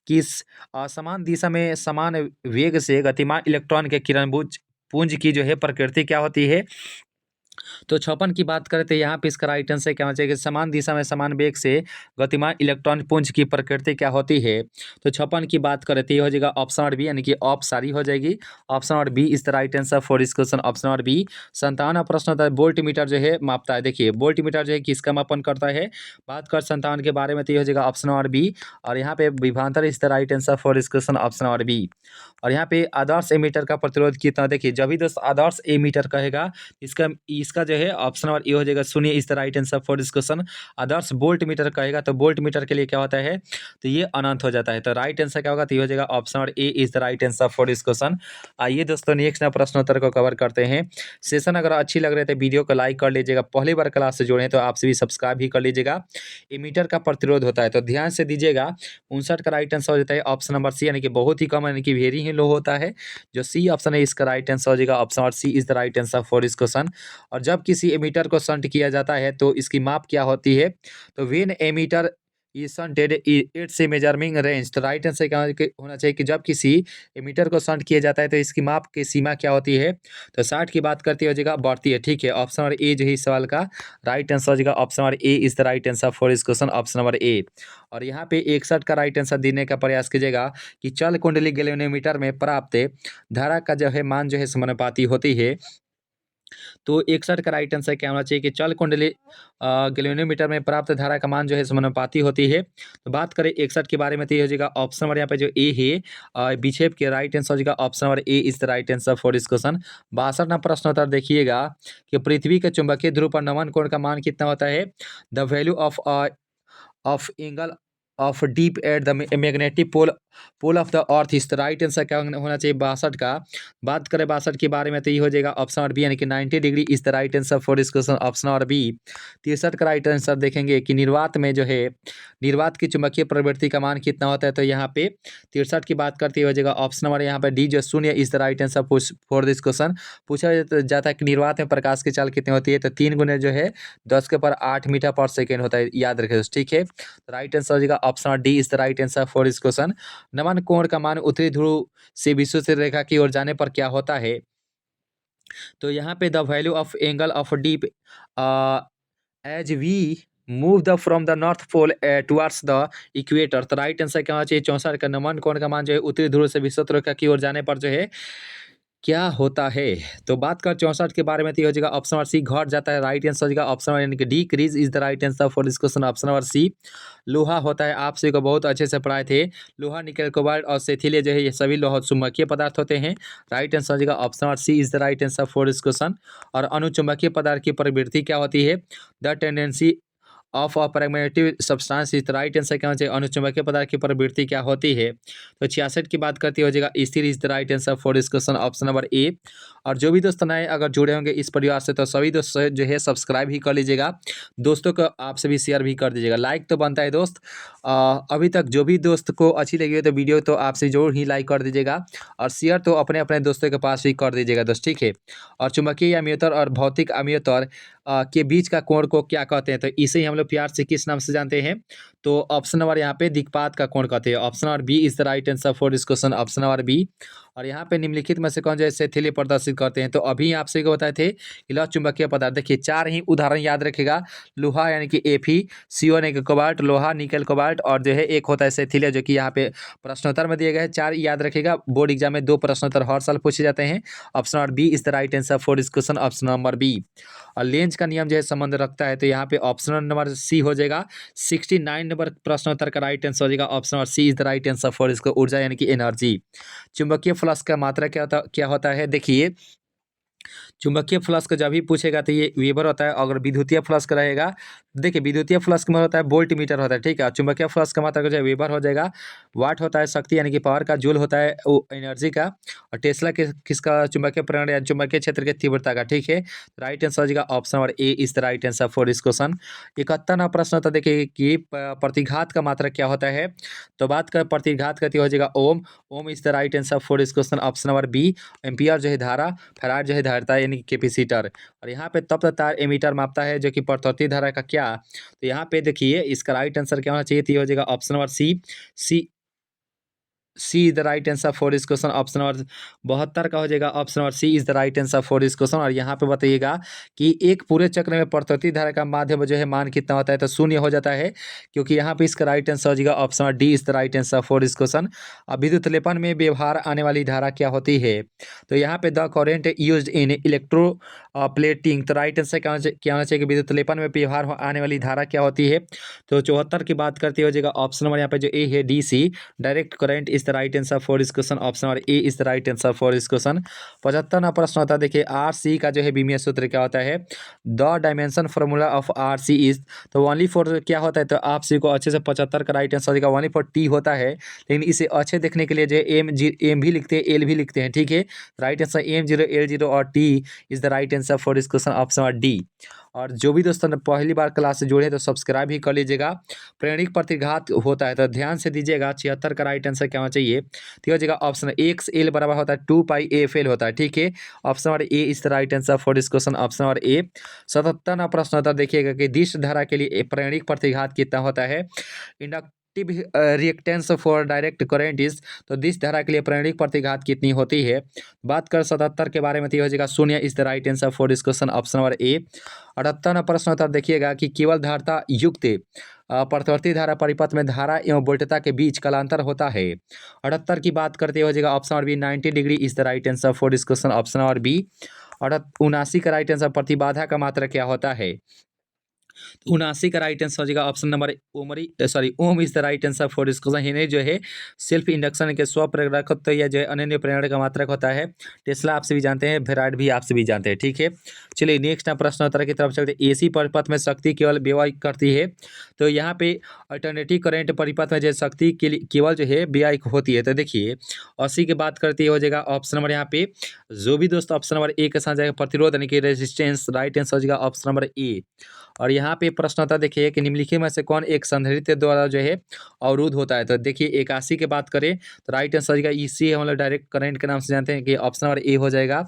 कि समान दिशा में समान वेग से गतिमान इलेक्ट्रॉन के किरण पुंज की जो है प्रकृति क्या होती है। तो 56 की बात करें तो यहाँ पे इसका राइट आंसर क्या होना चाहिए कि समान दिशा में समान वेग से गतिमान इलेक्ट्रॉन पुंज की प्रकृति क्या होती है। तो 56 की बात करें तो ये हो जाएगा ऑप्शन और बी, यानी कि ऑप सारी हो जाएगी। ऑप्शन और B is the right answer for this question, option और बी। 57 प्रश्न होता है वोल्ट मीटर जो है मापता है। देखिए वोल्ट मीटर जो है किसका मापन करता है, बात कर 57 के बारे में, तो ये हो जाएगा ऑप्शन और बी। और यहाँ पे विभवांतर is the right answer for this question, option और बी। और यहाँ पे आदर्श एमीटर का प्रतिरोध कितना, देखिए जब भी दोस्त आदर्श एमीटर कहेगा इसका इसका जो है ऑप्शन और ए हो जाएगा 0 is the right answer for this question. Adarsh volt meter कहेगा तो वोल्ट मीटर के लिए क्या होता है, तो ये अनंत हो जाता है। तो राइट आंसर क्या होगा, तो ये हो जाएगा ऑप्शन और A is the right answer for this question. आइए दोस्तों नेक्स्ट प्रश्नोत्तर को कवर करते हैं। सेशन अगर अच्छी लग रही है तो वीडियो को लाइक कर लीजिएगा, पहली बार क्लास से जुड़े हैं तो आपसे भी सब्सक्राइब भी कर लीजिएगा। एमीटर का प्रतिरोध होता है, तो ध्यान से दीजिएगा 59 का राइट आंसर हो जाता है ऑप्शन नंबर सी, यानी कि बहुत ही कम, यानी कि वेरी ही लो होता है। जो सी ऑप्शन है इसका राइट आंसर हो जाएगा ऑप्शन और C is the right answer for this question. और जब किसी एमीटर को शंट किया जाता है तो इसकी माप क्या होती है, तो when ammeter is shunted its measuring range. तो राइट आंसर क्या होना चाहिए कि जब किसी एमीटर को शंट किया जाता है तो इसकी माप की सीमा क्या होती है, तो 60 की बात करती हो जाएगा बढ़ती है, ठीक है। ऑप्शन नंबर ए जो है इस सवाल का राइट आंसर हो जाएगा option number A is the right answer for इस क्वेश्चन, ऑप्शन नंबर ए। और यहाँ पे 61 का राइट आंसर देने का प्रयास कीजिएगा कि चल कुंडली गैल्वेनोमीटर में प्राप्त धारा का जो है मान जो है समानुपाती होती है। तो 61 का राइट आंसर क्या होना चाहिए कि चल कुंडली गैल्वेनोमीटर में प्राप्त धारा का मान जो है समानुपाती होती है। तो बात करें 61 के बारे में, तो ये हो जाएगा ऑप्शन नंबर यहाँ पे जो ए है विक्षेप के राइट आंसर हो जाएगा option number A is the right answer for this question. 62 ना प्रश्न उत्तर देखिएगा कि पृथ्वी के चुंबकीय ध्रुव पर नमन कोण का मान कितना होता है। The value of angle of dip at the magnetic pole of the earth is the right answer क्या होना चाहिए 62 का। बात करें 62 के बारे में, तो ये हो जाएगा ऑप्शन नंबर बी यानी कि 90 degree is the right answer for this question option number B. 63 का राइट आंसर देखेंगे कि निर्वात में जो है निर्वात की चुंबकीय प्रवृत्ति का मान कितना होता है। तो यहाँ पे 63 की बात करते हो जाएगा ऑप्शन नंबर यहाँ पे डी जो शून्य is the right answer for this question. पूछा जाता है कि निर्वात में प्रकाश की चाल कितनी होती है। तो 3 गुने जो है 10⁻8 मीटर पर सेकेंड होता है, याद रखें ठीक है। राइट आंसर हो जाएगा option D is the right answer for this question. नमन कोण का मान उत्तरी ध्रुव से विषुवत रेखा की ओर जाने पर क्या होता है। तो यहाँ पे the value of angle of dip as we move the from the north pole towards the equator. तो राइट आंसर क्या होना चाहिए 64 का। नमन कोण का मान जो है उत्तरी ध्रुव से विषुवत रेखा की ओर जाने पर जो है क्या होता है। तो बात कर 64 के बारे में, तो हो जाएगा ऑप्शन नंबर सी घट जाता है। राइट आंसर हो जाएगा ऑप्शन नंबर यानी कि decrease is the right answer for this question option number C. लोहा होता है, आप सभी को बहुत अच्छे से पढ़ाए थे। लोहा, निकेल, कोबाल्ट और सेथिलिया जो है ये सभी लोहा चुंबकीय पदार्थ होते हैं। राइट आंसर हो जाएगा option number C is the right answer for this question. और अणुचुंबकीय पदार्थ की प्रवृत्ति क्या होती है। The tendency of a paramagnetic substance is right answer क्या होना चाहिए। अणुचुंबकीय पदार्थ की प्रवृत्ति क्या होती है। तो 66 की बात करती हो जाएगा स्थिर is the right answer for this question option number A. और जो भी दोस्त नए अगर जुड़े होंगे इस परिवार से, तो सभी दोस्त जो है सब्सक्राइब ही कर लीजिएगा, दोस्तों को आपसे भी शेयर भी कर दीजिएगा। लाइक तो बनता है दोस्त। अभी तक जो भी दोस्त को अच्छी लगी हो तो वीडियो तो आपसे जरूर ही लाइक कर दीजिएगा, और शेयर तो अपने अपने दोस्तों के पास भी कर दीजिएगा दोस्त, ठीक है। और चुंबकीय अम्लतर और भौतिक अम्लतर के बीच का कोण को क्या कहते हैं। तो इसे ही हम लोग प्यार से किस नाम से जानते हैं। तो ऑप्शन नंबर यहाँ पे दिक्पात का कोण कहते हैं। Option number B is the right answer for this question option number B. और यहाँ पे निम्नलिखित में से कौन जैसे थैली प्रदर्शित करते हैं। तो अभी आप सभी को बताए थे इला चुंबकीय पदार्थ। देखिए 4 ही उदाहरण याद रखेगा। लोहा यानी कि Fe, CO यानी कि कोबाल्ट, लोहा, निकेल, कोबाल्ट, और जो है एक होता है सेथिलिया जो कि यहाँ पे प्रश्नोत्तर में दिए गए हैं। 4 याद रखेगा। बोर्ड एग्जाम में 2 प्रश्नोत्तर हर साल पूछे जाते हैं। Option number B is the right answer for this question option number B. और लेंज का नियम जो है संबंध रखता है। तो यहाँ पे ऑप्शन नंबर सी हो जाएगा। 69 नंबर प्रश्नोत्तर का राइट आंसर हो जाएगा option number C is the right answer for इसको ऊर्जा यानी कि एनर्जी। चुंबकीय फ्लक्स का मात्रा क्या होता है। देखिए चुंबकीय फ्लक्स का जब भी पूछेगा तो ये वेबर होता है। अगर विद्युतीय फ्लक्स का रहेगा, देखिए विद्युतीय फ्लक्स का होता है वोल्ट मीटर होता है, ठीक है। चुंबकीय फ्लक्स का मात्रा जो है वेबर हो जाएगा। वाट होता है शक्ति यानी कि पावर का, जूल होता है वो एनर्जी का, और टेस्ला किसका चुंबकीय प्रेरण या चुंबकीय क्षेत्र की तीव्रता का, ठीक है। राइट आंसर हो जाएगा option number A is the right answer for this question. 71वां प्रश्न होता है देखिए कि प्रतिघात का मात्रा क्या होता है। तो बात करें प्रतिघात का तो हो जाएगा ohm. Ohm is the right answer for this question option number B. Ampere जो है धारा, फैराड जो है धारिता यानी कि कैपेसिटर। और यहाँ पे तप्त तार एमीटर मापता है जो कि प्रत्यावर्ती धारा का क्या। तो यहाँ पे देखिए इसका राइट आंसर क्या होना चाहिए। तो ये हो जाएगा option number C is the right answer for this question option number 72 का हो जाएगा option number C is the right answer for this question. और यहाँ पे बताइएगा कि एक पूरे चक्र में प्रत्यावर्ती धारा का माध्यम जो है मान कितना होता है। तो 0 हो जाता है, क्योंकि यहाँ पे इसका राइट आंसर हो जाएगा option number D is the right answer for this question. अब विद्युत लेपन में व्यवहार आने वाली धारा क्या होती है। तो यहाँ पे the current use in electro plating. तो राइट आंसर क्या होना चाहिए कि विद्युत लेपन में व्यवहार आने वाली धारा क्या होती है। तो 74 की बात करते हो जाएगा ऑप्शन नंबर यहाँ पे जो ए है DC direct current is the right answer for this question option number A is the right answer for this question. 75वां प्रश्न होता है देखिए RC का जो है विमीय सूत्र क्या होता है। The dimension formula of RC is, तो ओनली फॉर क्या होता है। तो आप सभी को अच्छे से 75 का right answer only for T होता है, लेकिन इसे अच्छे देखने के लिए जो है M भी लिखते हैं, L भी लिखते हैं, ठीक है। राइट आंसर M0 L0 और T is the right answer for this question option number D. और जो भी दोस्तों ने पहली बार क्लास से जुड़े हैं तो सब्सक्राइब ही कर लीजिएगा। प्रेरणिक प्रतिघात होता है तो ध्यान से दीजिएगा। 76 का राइट आंसर क्या होना चाहिए। तो हो जाएगा ऑप्शन XL बराबर होता है 2πFL होता है, ठीक है। Option number A is the right answer for this question option number A. 77वां प्रश्न होता है देखिएगा कि दिश धारा के लिए प्रेरणिक प्रतिघात कितना होता है। Reactance for direct current is, तो दिस धारा के लिए प्रेरणिक प्रतिघात कितनी होती है। बात कर 77 के बारे में तो हो जाएगा 0 is the right answer for this question option number A. 78वां प्रश्न होता है देखिएगा कि केवल धारता युक्त प्रत्यावर्ती धारा परिपथ में धारा एवं वोल्टता के बीच कालांतर होता है। 78 की बात करते हो जाएगा option number B 90 degree is the right answer for this question option number B. और 79 का राइट आंसर प्रतिबाधा का मात्रा क्या होता है? 79 का राइट आंसर हो जाएगा option number ohm is the right answer for this question. Henry जो है सेल्फ इंडक्शन के स्व प्रेरकत्व या जो है अनन्य प्रेरणा का मात्रक होता है। टेस्ला आपसे भी जानते हैं, फेराड भी आपसे भी जानते हैं, ठीक है। चलिए नेक्स्ट प्रश्न उत्तर की तरफ चलते हैं। एसी परिपथ में शक्ति केवल व्यय करती है, तो यहाँ पे अल्टरनेटिव करंट परिपथ में जो शक्ति केवल जो है व्यय होती है। तो देखिए 80 की बात करती है, हो जाएगा ऑप्शन नंबर यहाँ पे जो भी दोस्त ऑप्शन नंबर ए के साथ जाएगा प्रतिरोध यानी कि रेजिस्टेंस, राइट आंसर हो जाएगा ऑप्शन नंबर ए। और यहाँ पे प्रश्न आता देखिए कि निम्नलिखित में से कौन एक संधारित्र द्वारा जो है अवरुद्ध होता है? तो देखिए 81 की बात करें तो राइट आंसर हो जाएगा ईसी, हम लोग डायरेक्ट करंट के नाम से जानते हैं कि ऑप्शन नंबर ए हो जाएगा।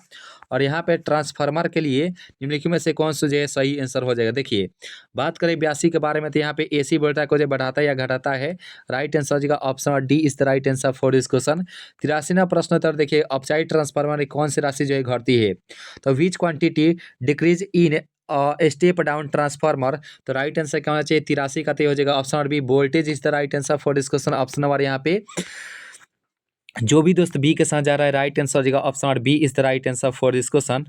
और यहाँ पे ट्रांसफार्मर के लिए निम्नलिखित में से कौन सा जो है सही आंसर हो जाएगा? देखिए बात करें 82 के बारे में, तो यहाँ पे एसी वोल्टेज को जो बढ़ाता है या घटाता है, राइट आंसर हो जाएगा option number D is the right answer for this question. 83वां प्रश्न उत्तर देखिए अपसाइड ट्रांसफार्मर में कौन सी राशि जो है घटती है? तो which quantity decreases in step down transformer, तो राइट आंसर क्या होना चाहिए? 83 का तो हो जाएगा option number B voltage is the right answer for this question. Option number यहाँ पे जो भी दोस्त बी के साथ जा रहा है राइट आंसर हो जाएगा option number B is the right answer for this question.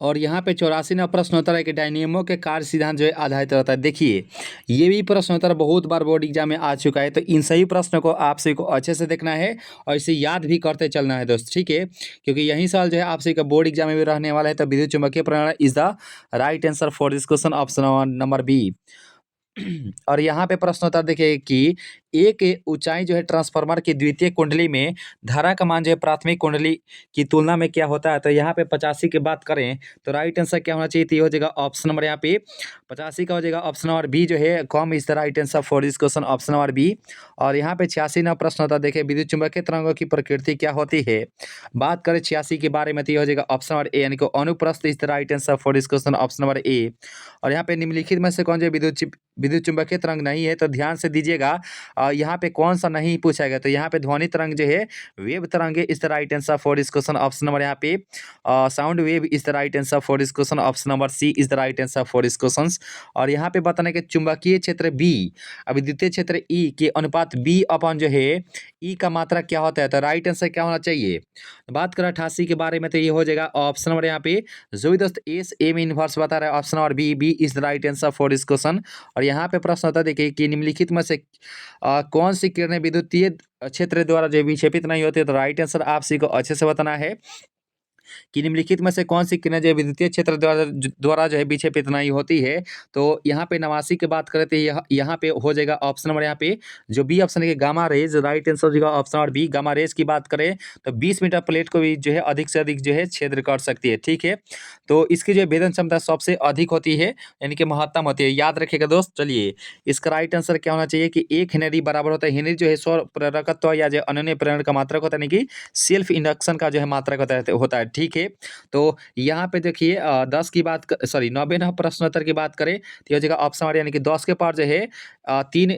और यहाँ पे 84वां प्रश्न उत्तर है कि डायनेमो के कार्य सिद्धांत जो है आधारित रहता है। देखिए ये भी प्रश्न उत्तर बहुत बार बोर्ड एग्जाम में आ चुका है, तो इन सही प्रश्नों को आप सभी को अच्छे से देखना है और इसे याद भी करते चलना है दोस्त, ठीक है, क्योंकि यही साल जो है आप सभी का बोर्ड एग्जाम में भी रहने वाला है। तो विद्युत चुम्बकीय प्रणाली is the right answer for this question, option number B. और यहाँ पे प्रश्न उत्तर देखिए कि एक ऊंचाई जो है ट्रांसफार्मर की द्वितीय कुंडली में धारा का मान जो है प्राथमिक कुंडली की तुलना में क्या होता है? तो यहाँ पे 85 की बात करें तो राइट आंसर क्या होना चाहिए? तो ये हो जाएगा ऑप्शन नंबर यहाँ पे 85 का हो जाएगा ऑप्शन नंबर बी जो है कम is the right answer for this question, option number B. और यहाँ पे 86वां प्रश्न होता है देखिए विद्युत चुम्बकीय तरंगों की प्रकृति क्या होती है? बात करें 86 के बारे में तो ये हो जाएगा ऑप्शन नंबर ए यानी कि अनुप्रस्थ is the right answer for this question, option number A. और यहाँ पे निम्नलिखित में से कौन जो विद्युत चुम्बकीय तरंग नहीं है? तो ध्यान से दीजिएगा यहाँ पे कौन सा नहीं पूछा गया। तो यहाँ पे ध्वनि तरंग जो है वेव तरंग is the right answer for this question, option number यहाँ पे sound wave is the right answer for this question, option number C is the right answer for this question. और यहाँ पे बताने के चुंबकीय क्षेत्र बी अब विद्युतीय क्षेत्र ई के अनुपात बी अपन जो है ई का मात्रा क्या होता है? तो राइट आंसर क्या होना चाहिए? बात करें 88 के बारे में तो ये हो जाएगा ऑप्शन नंबर यहाँ पे जो भी दोस्त एस एम इनवर्स बता रहा है option number B is the right answer for this question. और यहाँ पे प्रश्न होता है देखिए कि निम्नलिखित में से कौन सी किरणें विद्युतीय क्षेत्र द्वारा जो विक्षेपित नहीं होती है? तो राइट आंसर आप सभी को अच्छे से बताना है कि निम्नलिखित में से कौन सी किरणें जो विद्युतीय क्षेत्र द्वारा जो है विक्षेपित नहीं होती है? तो यहाँ पे 89 की बात करें तो यहाँ पे हो जाएगा ऑप्शन नंबर यहाँ पे जो बी ऑप्शन है गामा रेज, राइट आंसर हो जाएगा option number B. Gamma rays की बात करें तो 20 मीटर प्लेट को भी जो है अधिक से अधिक जो है छेद कर सकती है, ठीक है। तो इसकी जो भेदन क्षमता सबसे अधिक होती है यानी कि महत्तम होती है, याद रखिएगा दोस्त। चलिए इसका राइट आंसर क्या होना चाहिए कि 1 हेनरी बराबर होता है, हेनरी जो है स्व प्रेरकत्व या जो अनन्य प्रेरण का मात्रक होता है, यानी कि सेल्फ इंडक्शन का जो है मात्रक होता है, ठीक है। तो यहाँ पे देखिए 10 की बात सॉरी 90वां प्रश्न उत्तर की बात करें तो ये हो जाएगा ऑप्शन नंबर यानी कि 10 के पार जो है 3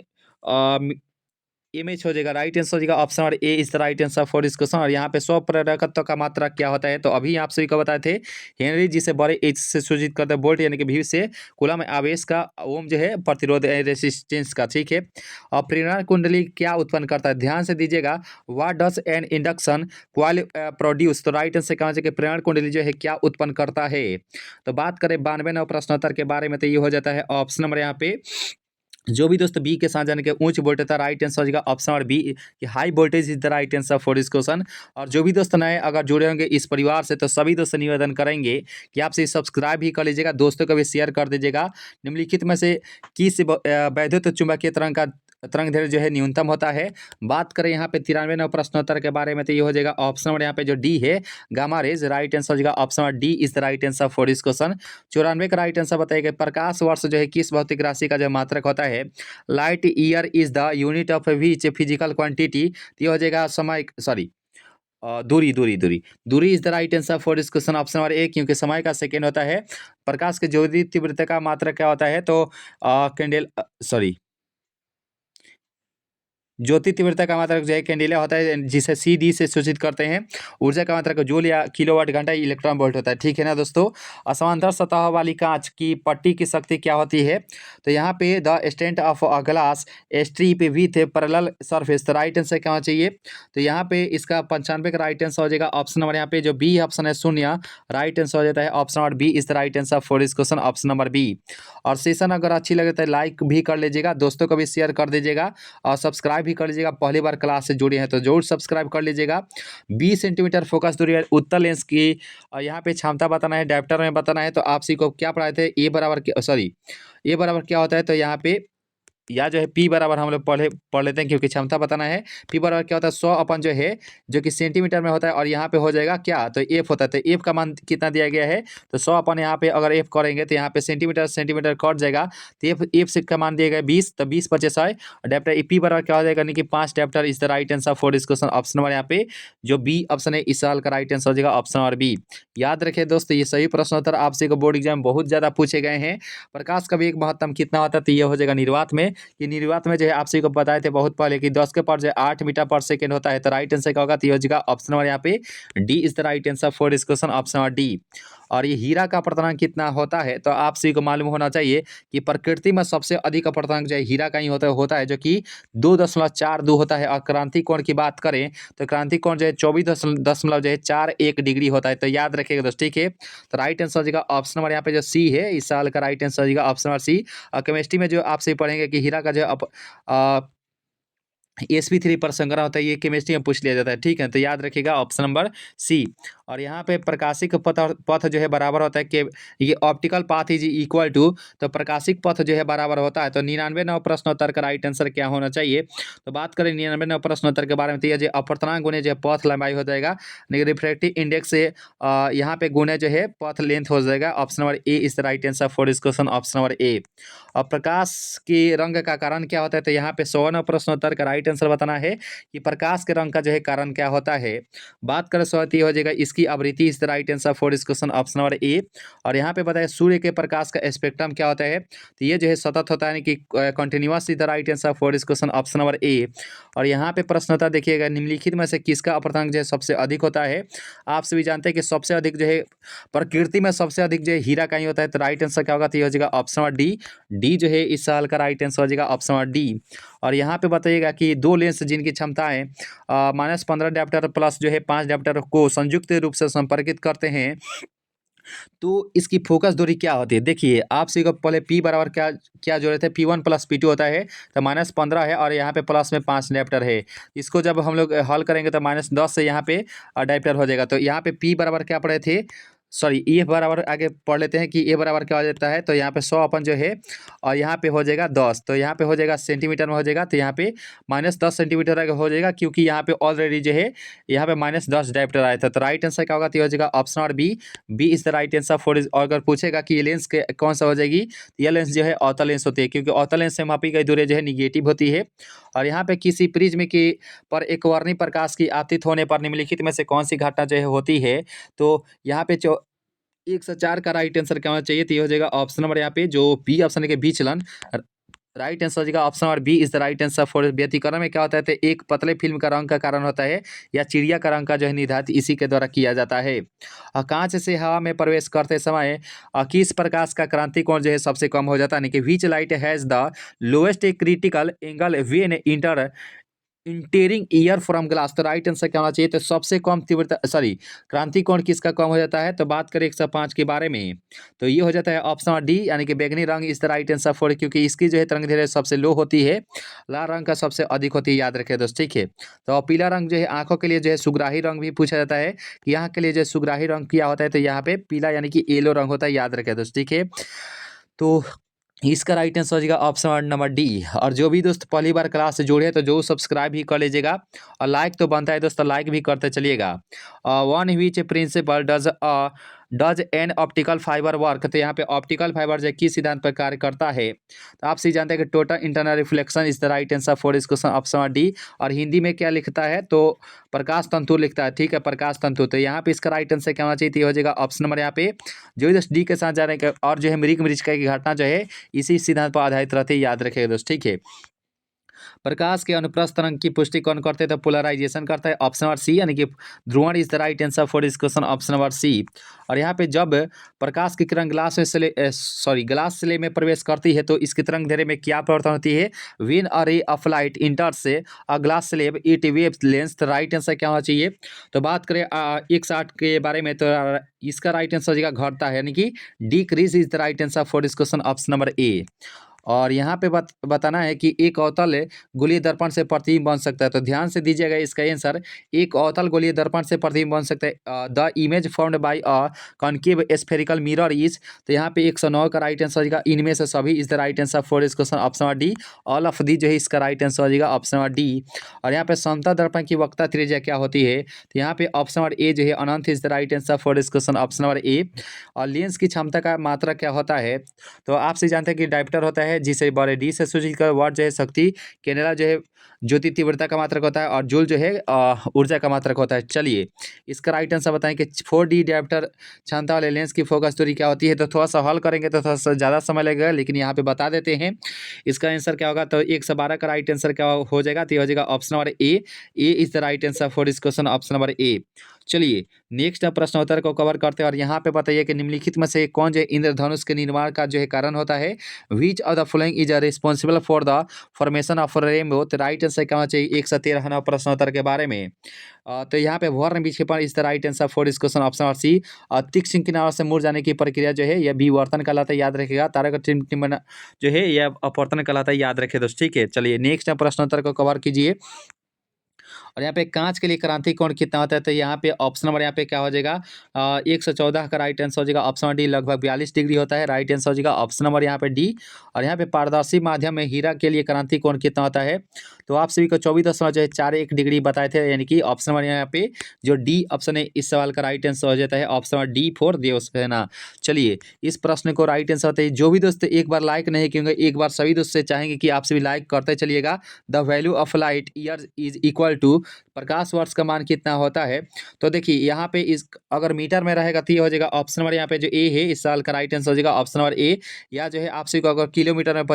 इमेज हो जाएगा, राइट आंसर हो जाएगा option number A is the right answer for this question. और यहाँ पे स्व प्रेरकत्व का मात्रा क्या होता है? तो अभी आप सभी को बताए थे हेनरी जिसे बड़े एच से सूचित करते हैं, वोल्ट यानी कि वी से कूलम आवेश का, ओम जो है प्रतिरोध रेसिस्टेंस का, ठीक है। और प्रेरण कुंडली क्या उत्पन्न करता है? ध्यान से दीजिएगा what does N induction coil produce, तो राइट आंसर क्या होना चाहिए कि प्रेरण कुंडली जो है क्या उत्पन्न करता है? तो बात करें 92वें प्रश्नोत्तर के बारे में तो ये हो जाता है ऑप्शन नंबर यहाँ पे जो भी दोस्त बी के साथ जाने के उच्च वोल्टेज था, राइट आंसर हो जाएगा ऑप्शन नंबर बी कि high voltage is the right answer for this question. और जो भी दोस्त नए अगर जुड़े होंगे इस परिवार से तो सभी दोस्त निवेदन करेंगे कि आपसे सब्सक्राइब भी कर लीजिएगा, दोस्तों को भी शेयर कर दीजिएगा। निम्नलिखित में से किस वैद्युत चुंबकीय तरंग दैर्घ्य जो है न्यूनतम होता है? बात करें यहाँ पे 93वें प्रश्नोत्तर के बारे में तो ये हो जाएगा ऑप्शन नंबर यहाँ पे जो डी है गामा रेज, राइट आंसर हो जाएगा option number D is the right answer for this question. 94 का राइट आंसर बताइएगा प्रकाश वर्ष जो है किस भौतिक राशि का जो मात्रक होता है? Light year is the unit of which physical quantity, तो ये हो जाएगा समय सॉरी दूरी is the right answer for this question, option number ए, क्योंकि समय का सेकेंड होता है। प्रकाश के ज्योति तीव्रता का मात्रक क्या होता है? तो कैंडल ज्योति तीव्रता का मात्रक जो है कैंडेला होता है, जिसे CD से सूचित करते हैं। ऊर्जा का मात्रक जूल या किलोवाट घंटा इलेक्ट्रॉन वोल्ट होता है, ठीक है ना दोस्तों। समांतर सतह वाली कांच की पट्टी की शक्ति क्या होती है? तो यहाँ पे the strength of a glass strip with parallel surface, तो राइट आंसर क्या होना चाहिए? तो यहाँ पे इसका 95 का राइट आंसर हो जाएगा ऑप्शन नंबर, यहाँ पे जो बी ऑप्शन है 0, राइट आंसर हो जाता है option number B is the right answer for this question, option number B. और सेशन अगर अच्छी लगे तो लाइक भी कर लीजिएगा, दोस्तों को भी शेयर कर दीजिएगा और सब्सक्राइब भी कर लीजिएगा। पहली बार क्लास से जुड़े हैं तो जरूर सब्सक्राइब कर लीजिएगा। 20 सेंटीमीटर फोकस दूरी है उत्तल लेंस की, यहाँ पे क्षमता बताना है, डायप्टर में बताना है। तो आप सी को क्या पढ़ाए थे? ए बराबर क्या होता है? तो यहाँ पे या जो है P बराबर हम लोग पढ़ लेते हैं, क्योंकि क्षमता बताना है। P बराबर क्या होता है? 100 अपन जो है जो कि सेंटीमीटर में होता है, और यहाँ पे हो जाएगा क्या? तो F होता है। तो F का मान कितना दिया गया है? तो 100 अपन यहाँ पे अगर F करेंगे तो यहाँ पे सेंटीमीटर कट जाएगा, तो F से का मान दिया गया 20, तो 20 × 50 अडेप्टर P बराबर क्या हो जाएगा? यानी कि 5 adapter is the right answer for this question, option number यहाँ पे जो बी ऑप्शन है इस सवाल का राइट आंसर हो जाएगा ऑप्शन नंबर बी। याद रखिए दोस्तों, ये सही प्रश्न उत्तर आपसे को बोर्ड एग्जाम बहुत ज्यादा पूछे गए हैं। प्रकाश का वेग महत्तम कितना होता है? तो ये हो जाएगा निर्वात में, कि निर्वात में जो है आप सभी को बताए थे बहुत पहले कि 10 के पावर जो है 8 मीटर पर सेकंड होता है। तो राइट आंसर क्या होगा? तो ये हो जाएगा ऑप्शन नंबर यहाँ पे D is the right answer for this question, option number D. और ये हीरा का अपर्तनांक कितना होता है? तो आप सभी को मालूम होना चाहिए कि प्रकृति में सबसे अधिक अपर्तनांक जो है हीरा का ही होता है जो कि 2.42 होता है। और क्रांति कोण की बात करें तो क्रांति कोण जो है 24.41 डिग्री होता है। तो याद रखिएगा दोस्तों, ठीक है। तो राइट आंसर हो जाएगा ऑप्शन नंबर यहाँ पे जो सी है इस साल का राइट आंसर हो जाएगा ऑप्शन नंबर सी। और केमिस्ट्री में जो आपसे पढ़ेंगे कि हीरा का जो sp3 पर संग्रह होता है, ये केमिस्ट्री में पूछ लिया जाता है, ठीक है। तो याद रखिएगा ऑप्शन नंबर सी। और यहाँ पे प्रकाशिक पथ जो है बराबर होता है कि ये optical path is equal to, तो प्रकाशिक पथ जो है बराबर होता है। तो 99 प्रश्नोत्तर का राइट आंसर क्या होना चाहिए? तो बात करें 99 प्रश्नोत्तर के बारे में, तो ये जो अपर्तनांक गुणे जो पथ लंबाई हो जाएगा, रिफ्रैक्टिव इंडेक्स से यहाँ पे गुणे जो है पथ लेंथ हो जाएगा, option number A is the right answer for this question, option number A. और प्रकाश के रंग का कारण क्या होता है? तो यहाँ पे 100 प्रश्नोत्तर का राइट आंसर बताना है कि प्रकाश के रंग का जो है कारण क्या होता है। बात करें स्वाति हो जाएगा इसकी आवृत्ति is the right answer for this question, option number A. और यहाँ पे बताया सूर्य के प्रकाश का स्पेक्ट्रम क्या होता है? तो ये जो है सतत होता है, यानी कि continuous is the right answer for this question, option number A. और यहाँ पे प्रश्न होता है, देखिएगा निम्नलिखित में से किसका अपर्तनांक जो है सबसे अधिक होता है? आप सभी जानते हैं कि सबसे अधिक जो है प्रकृति में सबसे अधिक जो है हीरा का ही होता है। तो राइट आंसर क्या होगा? तो ये हो जाएगा ऑप्शन नंबर डी जो है इस साल का राइट आंसर हो जाएगा ऑप्शन नंबर डी। और यहाँ पे बताइएगा कि दो लेंस जिनकी क्षमताएं -15 डायप्टर प्लस जो है 5 डायप्टर को संयुक्त रूप से संपर्कित करते हैं, तो इसकी फोकस दूरी क्या होती है? देखिए आप सभी को पहले P बराबर क्या जोड़े थे? P1 + P2 होता है, तो -15 है और यहाँ पे प्लस में 5 डायप्टर है। इसको जब हम लोग हल करेंगे तो -10 से यहाँ पे डायप्टर हो जाएगा। तो यहाँ पे P बराबर क्या पढ़े थे? सॉरी, ए बराबर आगे पढ़ लेते हैं कि ए बराबर क्या हो जाता है। तो यहाँ पे 100 अपन जो है और यहाँ पे हो जाएगा 10, तो यहाँ पे हो जाएगा सेंटीमीटर में हो जाएगा। तो यहाँ पे -10 सेंटीमीटर आगे हो जाएगा, क्योंकि यहाँ पे ऑलरेडी जो है यहाँ पे -10 डायप्टर आया था। तो राइट आंसर क्या होगा? तो ये हो जाएगा option number B is the right answer for. अगर पूछेगा कि ये लेंस के कौन सा हो जाएगी, ये लेंस जो है अवतल लेंस होती है, क्योंकि अवतल लेंस से मापी गई दूरी जो है निगेटिव होती है। और यहाँ पे किसी प्रिज्म की पर एक वर्णी प्रकाश की आपतित होने पर निम्नलिखित में से कौन सी घटना जो है होती है? तो यहाँ पे 1 से 4 का राइट आंसर क्या होना चाहिए? तो ये हो जाएगा ऑप्शन नंबर यहाँ पे जो बी ऑप्शन के विचलन, राइट आंसर हो जाएगा option number B is the right answer for. व्यतिकरण में क्या होता है? तो एक पतले फिल्म का रंग का कारण होता है, या चिड़िया का रंग का जो है निर्धारित इसी के द्वारा किया जाता है। कांच से हवा में प्रवेश करते समय किस प्रकाश का क्रांति कोण जो है सबसे कम हो जाता है? यानी कि which light has the lowest critical angle when entering air from glass. तो राइट आंसर क्या होना चाहिए? तो सबसे कम तीव्रता क्रांति कोण किसका कम हो जाता है? तो बात करें 105 के बारे में, तो ये हो जाता है ऑप्शन नंबर डी, यानी कि बैगनी रंग is the right answer for, क्योंकि इसकी जो है तरंग दैर्घ्य सबसे लो होती है, लाल रंग का सबसे अधिक होती है। याद रखें दोस्त, ठीक है। तो पीला रंग जो है आंखों के लिए जो है सुग्राही रंग भी पूछा जाता है कि यहाँ के लिए जो सुग्राही रंग क्या होता है? तो यहाँ पे पीला यानी कि येलो रंग होता है। याद रखें दोस्त, ठीक है। तो इसका राइट आंसर हो जाएगा ऑप्शन नंबर डी। और जो भी दोस्त पहली बार क्लास से जुड़े हैं तो जो सब्सक्राइब भी कर लीजिएगा, और लाइक तो बनता है दोस्तों, लाइक भी करते चलिएगा। On which principle does an optical fibre work. तो यहाँ पे ऑप्टिकल फाइबर जो किस सिद्धांत पर कार्य करता है? तो आप सही जानते हैं कि total internal reflection is the right answer for इस क्वेश्चन, ऑप्शन नंबर डी। और हिंदी में क्या लिखता है? तो प्रकाश तंतु लिखता है, ठीक है, प्रकाश तंतु। तो यहाँ पे इसका राइट आंसर क्या होना चाहिए? तो ये हो जाएगा ऑप्शन नंबर यहाँ पे जो भी दोस्त डी के साथ जा रहे हैं। और जो है मृग मरीचिका की घटना जो है इसी सिद्धांत पर आधारित रहती है। याद रखिएगा दोस्त, ठीक है। प्रकाश के अनुप्रस्थ तरंग की पुष्टि कौन करते हैं? तो पोलराइजेशन करता है, ऑप्शन नंबर सी, यानी कि ध्रुवण is the right answer for this question, option number C. और यहाँ पे जब प्रकाश की किरण ग्लास स्ले में प्रवेश करती है तो इसकी तरंग दैर्ध्य में क्या परिवर्तन होती है? When a ray of light इंटर्स a glass slab it waves length, तो राइट आंसर क्या होना चाहिए? तो बात करें X8 के बारे में, तो इसका राइट आंसर हो जाएगा घटता है, यानी कि decrease is the right answer for this question, option number A. और यहाँ पे बताना है कि एक अवतल गोलीय दर्पण से प्रतिबिंब बन सकता है, तो ध्यान से दीजिएगा इसका आंसर। एक अवतल गोलीय दर्पण से प्रतिबिंब बन सकता है। The image formed by a concave spherical mirror is, तो यहाँ पे 109 का राइट आंसर हो जाएगा इनमें से सभी is the right answer for this question, option number D. All of the जो है इसका राइट आंसर हो जाएगा ऑप्शन नंबर डी। और यहाँ पे समतल दर्पण की वक्रता त्रिज्या क्या होती है? तो यहाँ पे ऑप्शन नंबर ए जो है अनंत is the right answer for this question, option number A. और लेंस की क्षमता का मात्रा क्या होता है? तो आपसे जानते हैं कि डायप्टर होता है, जिसे बड़े डी से सूचित कर, वाट जो है शक्ति, कैनेला जो है ज्योति तीव्रता का मात्रक होता है, और जूल जो है ऊर्जा का मात्रक होता है। चलिए इसका राइट आंसर बताएं कि 4D डायप्टर क्षमता वाले लेंस की फोकस दूरी क्या होती है? तो थोड़ा सा हल करेंगे तो थोड़ा सा ज़्यादा समय लगेगा, लेकिन यहाँ पे बता देते हैं इसका आंसर क्या होगा। तो 112 का राइट आंसर क्या हो जाएगा? तो ये हो जाएगा option number A. A is the right answer for this question, option number ए। चलिए नेक्स्ट प्रश्न उत्तर को कवर करते हैं, और यहाँ पे बताइए कि निम्नलिखित में से कौन जो है इंद्रधनुष के निर्माण का जो है कारण होता है? विच of the following is responsible for the formation of rainbow, तो राइट आंसर क्या होना चाहिए 113 प्रश्नोत्तर के बारे में। तो यहाँ पे वर्ण विक्षेपण is the right answer for this question, option number C. तीक्ष्ण किनारों से मुड़ जाने की प्रक्रिया जो है यह विवर्तन कहलाता है, याद रखिएगा। तारक टिम्बन जो है यह अपवर्तन कहलाता है, याद रखिए दोस्त, ठीक है। चलिए नेक्स्ट प्रश्नोत्तर को कवर कीजिए। और यहाँ पे कांच के लिए क्रांति कोण कितना होता है? तो यहाँ पे ऑप्शन नंबर यहाँ पे क्या हो जाएगा? 114 का राइट आंसर हो जाएगा ऑप्शन नंबर डी, लगभग 42 डिग्री होता है, राइट आंसर हो जाएगा ऑप्शन नंबर यहाँ पे डी। और यहाँ पे पारदर्शी माध्यम में हीरा के लिए क्रांति कोण कितना होता है? तो आप सभी को 24.41 डिग्री बताए थे, यानी कि ऑप्शन नंबर यहाँ पे जो डी ऑप्शन है इस सवाल का राइट आंसर हो जाता है option number D for Devsena. चलिए इस प्रश्न को राइट आंसर होता है। जो भी दोस्त एक बार लाइक नहीं किएंगे, एक बार सभी दोस्त से चाहेंगे कि आप सभी लाइक करते चलिएगा। The value of light year is equal to, प्रकाश वर्ष का मान कितना होता है? तो देखिए यहाँ पे इस अगर मीटर में रहेगा तो ये हो जाएगा ऑप्शन नंबर यहाँ पे जो ए है इस साल का राइट आंसर हो जाएगा ऑप्शन नंबर ए। या जो है आपसे को अगर किलोमीटर में